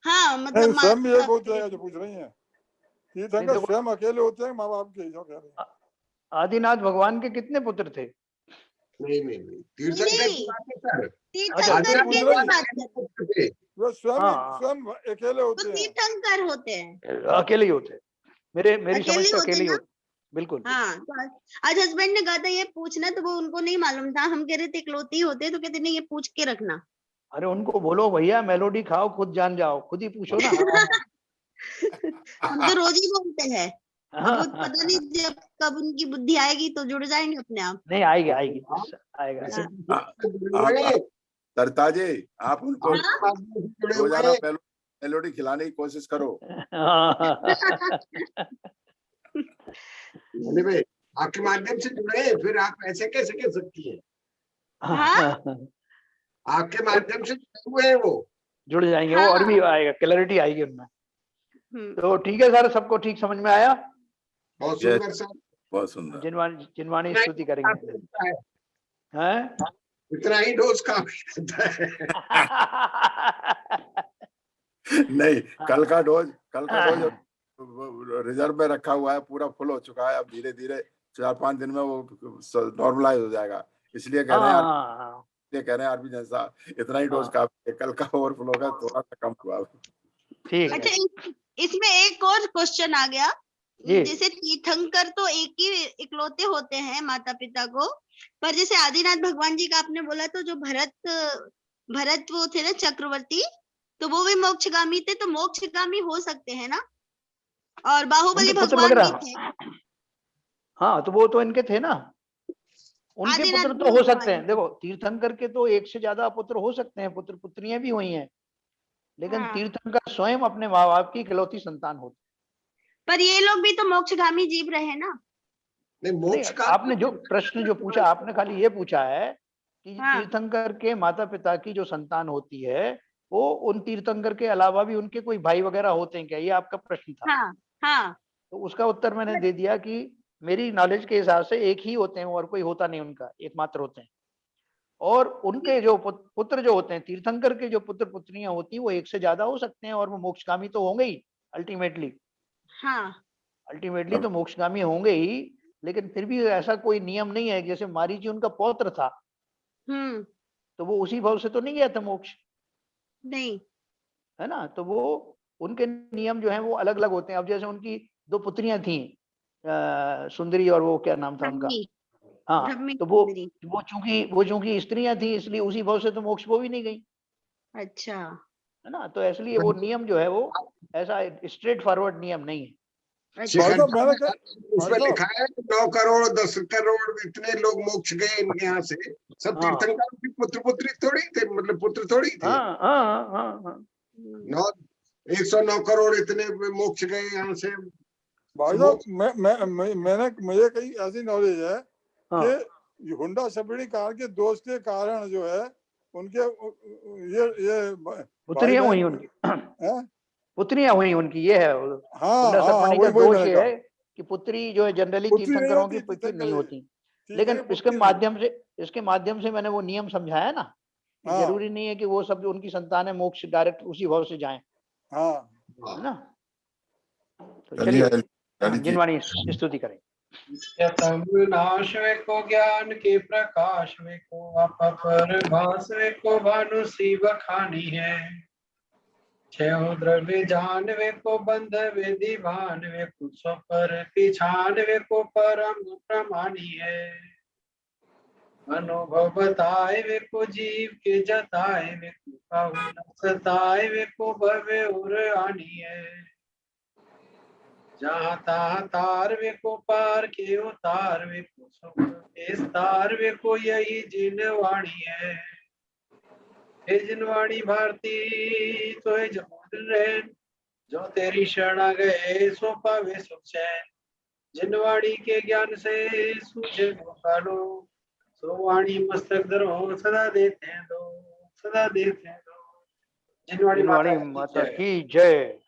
हाँ, मतलब स्वयं भी एक होता है जो पूछ रही है। तीर्थंकर स्वयं अकेले होते हैं माँ बाप के, जो कह रहे हैं। आदिनाथ भगवान के कितने पुत्र थे? नहीं, तीर्थंकर की बात है सर। तीर्थंकर की बात है। वो स्वयं अकेले होते हैं। तीर्थंकर होते हैं, अकेले ही होते हैं। मेरी समझ से अकेले ही होते। बिल्कुल। हाँ, तो आज हस्बैंड ने कहा था ये पूछना, तो वो उनको नहीं मालूम था। हम कह रहे थे इकलौते ही होते, तो कहते नहीं ये पूछ के रखना। अरे उनको बोलो भैया मेलोडी खाओ, खुद जान जाओ, खुद ही पूछो ना। हम तो रोज ही बोलते हैं। अब पता नहीं जब कब उनकी बुद्धि आएगी तो जुड़ जाएंगे अपने आप। नहीं, आएगी आएगा। सरता जी, आप उनको रोजाना मेलोडी खिलाने की कोशिश करो। भाई आपके माध्यम से जुड़े, फिर आप ऐसे कैसे कह सकती हैं? आपके माध्यम से हुए हैं वो, जुड़ जाएंगे वो, और भी आएगा, क्लैरिटी आएगी उनमें। तो ठीक है सर, सबको ठीक समझ में आया? बहुत सुंदर सर, बहुत सुंदर। जिनवाणी स्तुति करेंगे। हैं? इतना ही डोज का नहीं, कल का डोज रिजर्व में रखा हुआ है, पूरा फुल हो चुका है। अब धीरे धीरे 4-5 दिन में वो नॉर्मलाइज हो जाएगा। इसलिए कह रहे हैं आरबी जैसा इतना ही डोज काफी है, कल का ओवरफ्लो होगा, थोड़ा सा कम हुआ। ठीक है। अच्छा, इसमें एक और क्वेश्चन आ गया। जैसे तीर्थंकर तो एक ही इकलौते होते हैं माता पिता को, पर जैसे आदिनाथ भगवान जी का आपने बोला, तो जो भरत वो थे ना चक्रवर्ती, तो वो भी मोक्षगामी थे, तो मोक्षगामी हो सकते हैं ना? और बाहुबली भगवान भी थे। हाँ, तो वो तो इनके थे ना, उनके पुत्र तो हो सकते हैं। देखो तीर्थंकर के तो एक से ज्यादा पुत्र हो सकते हैं, पुत्र पुत्रियां भी हुई हैं, लेकिन तीर्थंकर स्वयं अपने माँ बाप की इकलौती संतान होते। पर ये लोग भी तो मोक्षगामी जीव रहे ना? नहीं, मोक्ष का आपने जो प्रश्न जो पूछा, आपने खाली ये पूछा है कि तीर्थंकर के माता पिता की जो संतान होती है, वो उन तीर्थंकर के अलावा भी उनके कोई भाई वगैरह होते हैं क्या, ये आपका प्रश्न था? हाँ। तो उसका उत्तर मैंने दे दिया कि मेरी नॉलेज के हिसाब से एक ही होते हैं और कोई होता नहीं उनका, एकमात्र होते हैं। और उनके जो पुत्र जो होते हैं, तीर्थंकर के जो पुत्र पुत्रियां होती हैं, वो एक से ज्यादा हो सकते हैं, और वो मोक्षगामी तो होंगे ही अल्टीमेटली। अल्टीमेटली तो मोक्षगामी होंगे ही, लेकिन फिर भी ऐसा कोई नियम नहीं है। जैसे मारीची उनका पौत्र था, तो वो उसी भाव से तो नहीं गया था मोक्ष, नहीं है ना? तो वो उनके नियम जो हैं वो अलग अलग होते हैं। अब जैसे उनकी 2 पुत्रियां थी, सुंदरी और वो क्या नाम था उनका? हाँ, तो वो चूंकि स्त्रियां थी, इसलिए उसी भाव से तो मोक्ष वो भी नहीं गई। अच्छा, है ना? तो इसलिए वो नियम जो है वो ऐसा स्ट्रेट फॉरवर्ड नियम नहीं है। उसमें लिखा है 9 करोड़ 10 करोड़ इतने लोग मोक्ष गए इनके यहाँ से, सब तीर्थंकर के पुत्र पुत्री थोड़ी थे, मतलब पुत्र थोड़ी थे। 109 करोड़ इतने मोक्ष गए यहाँ से, भाई साहब मैंने मुझे कहीं ऐसी नॉलेज है कि होंडा शबरी कार के दोस्त के कारण जो है उनके ये पुत्रियां हुई उनकी, पुत्रियां हुई उनकी, ये है। होंडा शबरी का दोष ये है कि पुत्री जो है जनरली तीर्थंकरों की पुत्री नहीं होती। लेकिन इसके माध्यम से मैंने वो नियम समझाया ना कि जरूरी नहीं है कि वो सब जो उनकी संतान है मोक्ष डायरेक्ट उसी भाव से जाएं, है ना। तो चलिए जिनवाणी स्तुति करें। नाश वे को ज्ञान के प्रकाश वे को अपर भास वे को भानु सी बखानी है। छह द्रव्य जान वे को बंध वे दीवान वे को पर पिछान वे को परम प्रमाणी है। अनुभव बताए वे को जीव के जताए वे को सताए वे को भवे और आनी है। जहाँ तहाँ तार वे को पार के उतार वे को सुख तार वे को यही जिनवाणी है। हे जिनवाणी भारती तो है जमोदन रहन जो तेरी शरणा गए सो पावे सुख चैन। जिनवाणी के ज्ञान से सूझे कालो सो वाणी मस्तक धरो सदा देते हैं दो, सदा देते हैं दो। जिनवाणी माता की जय।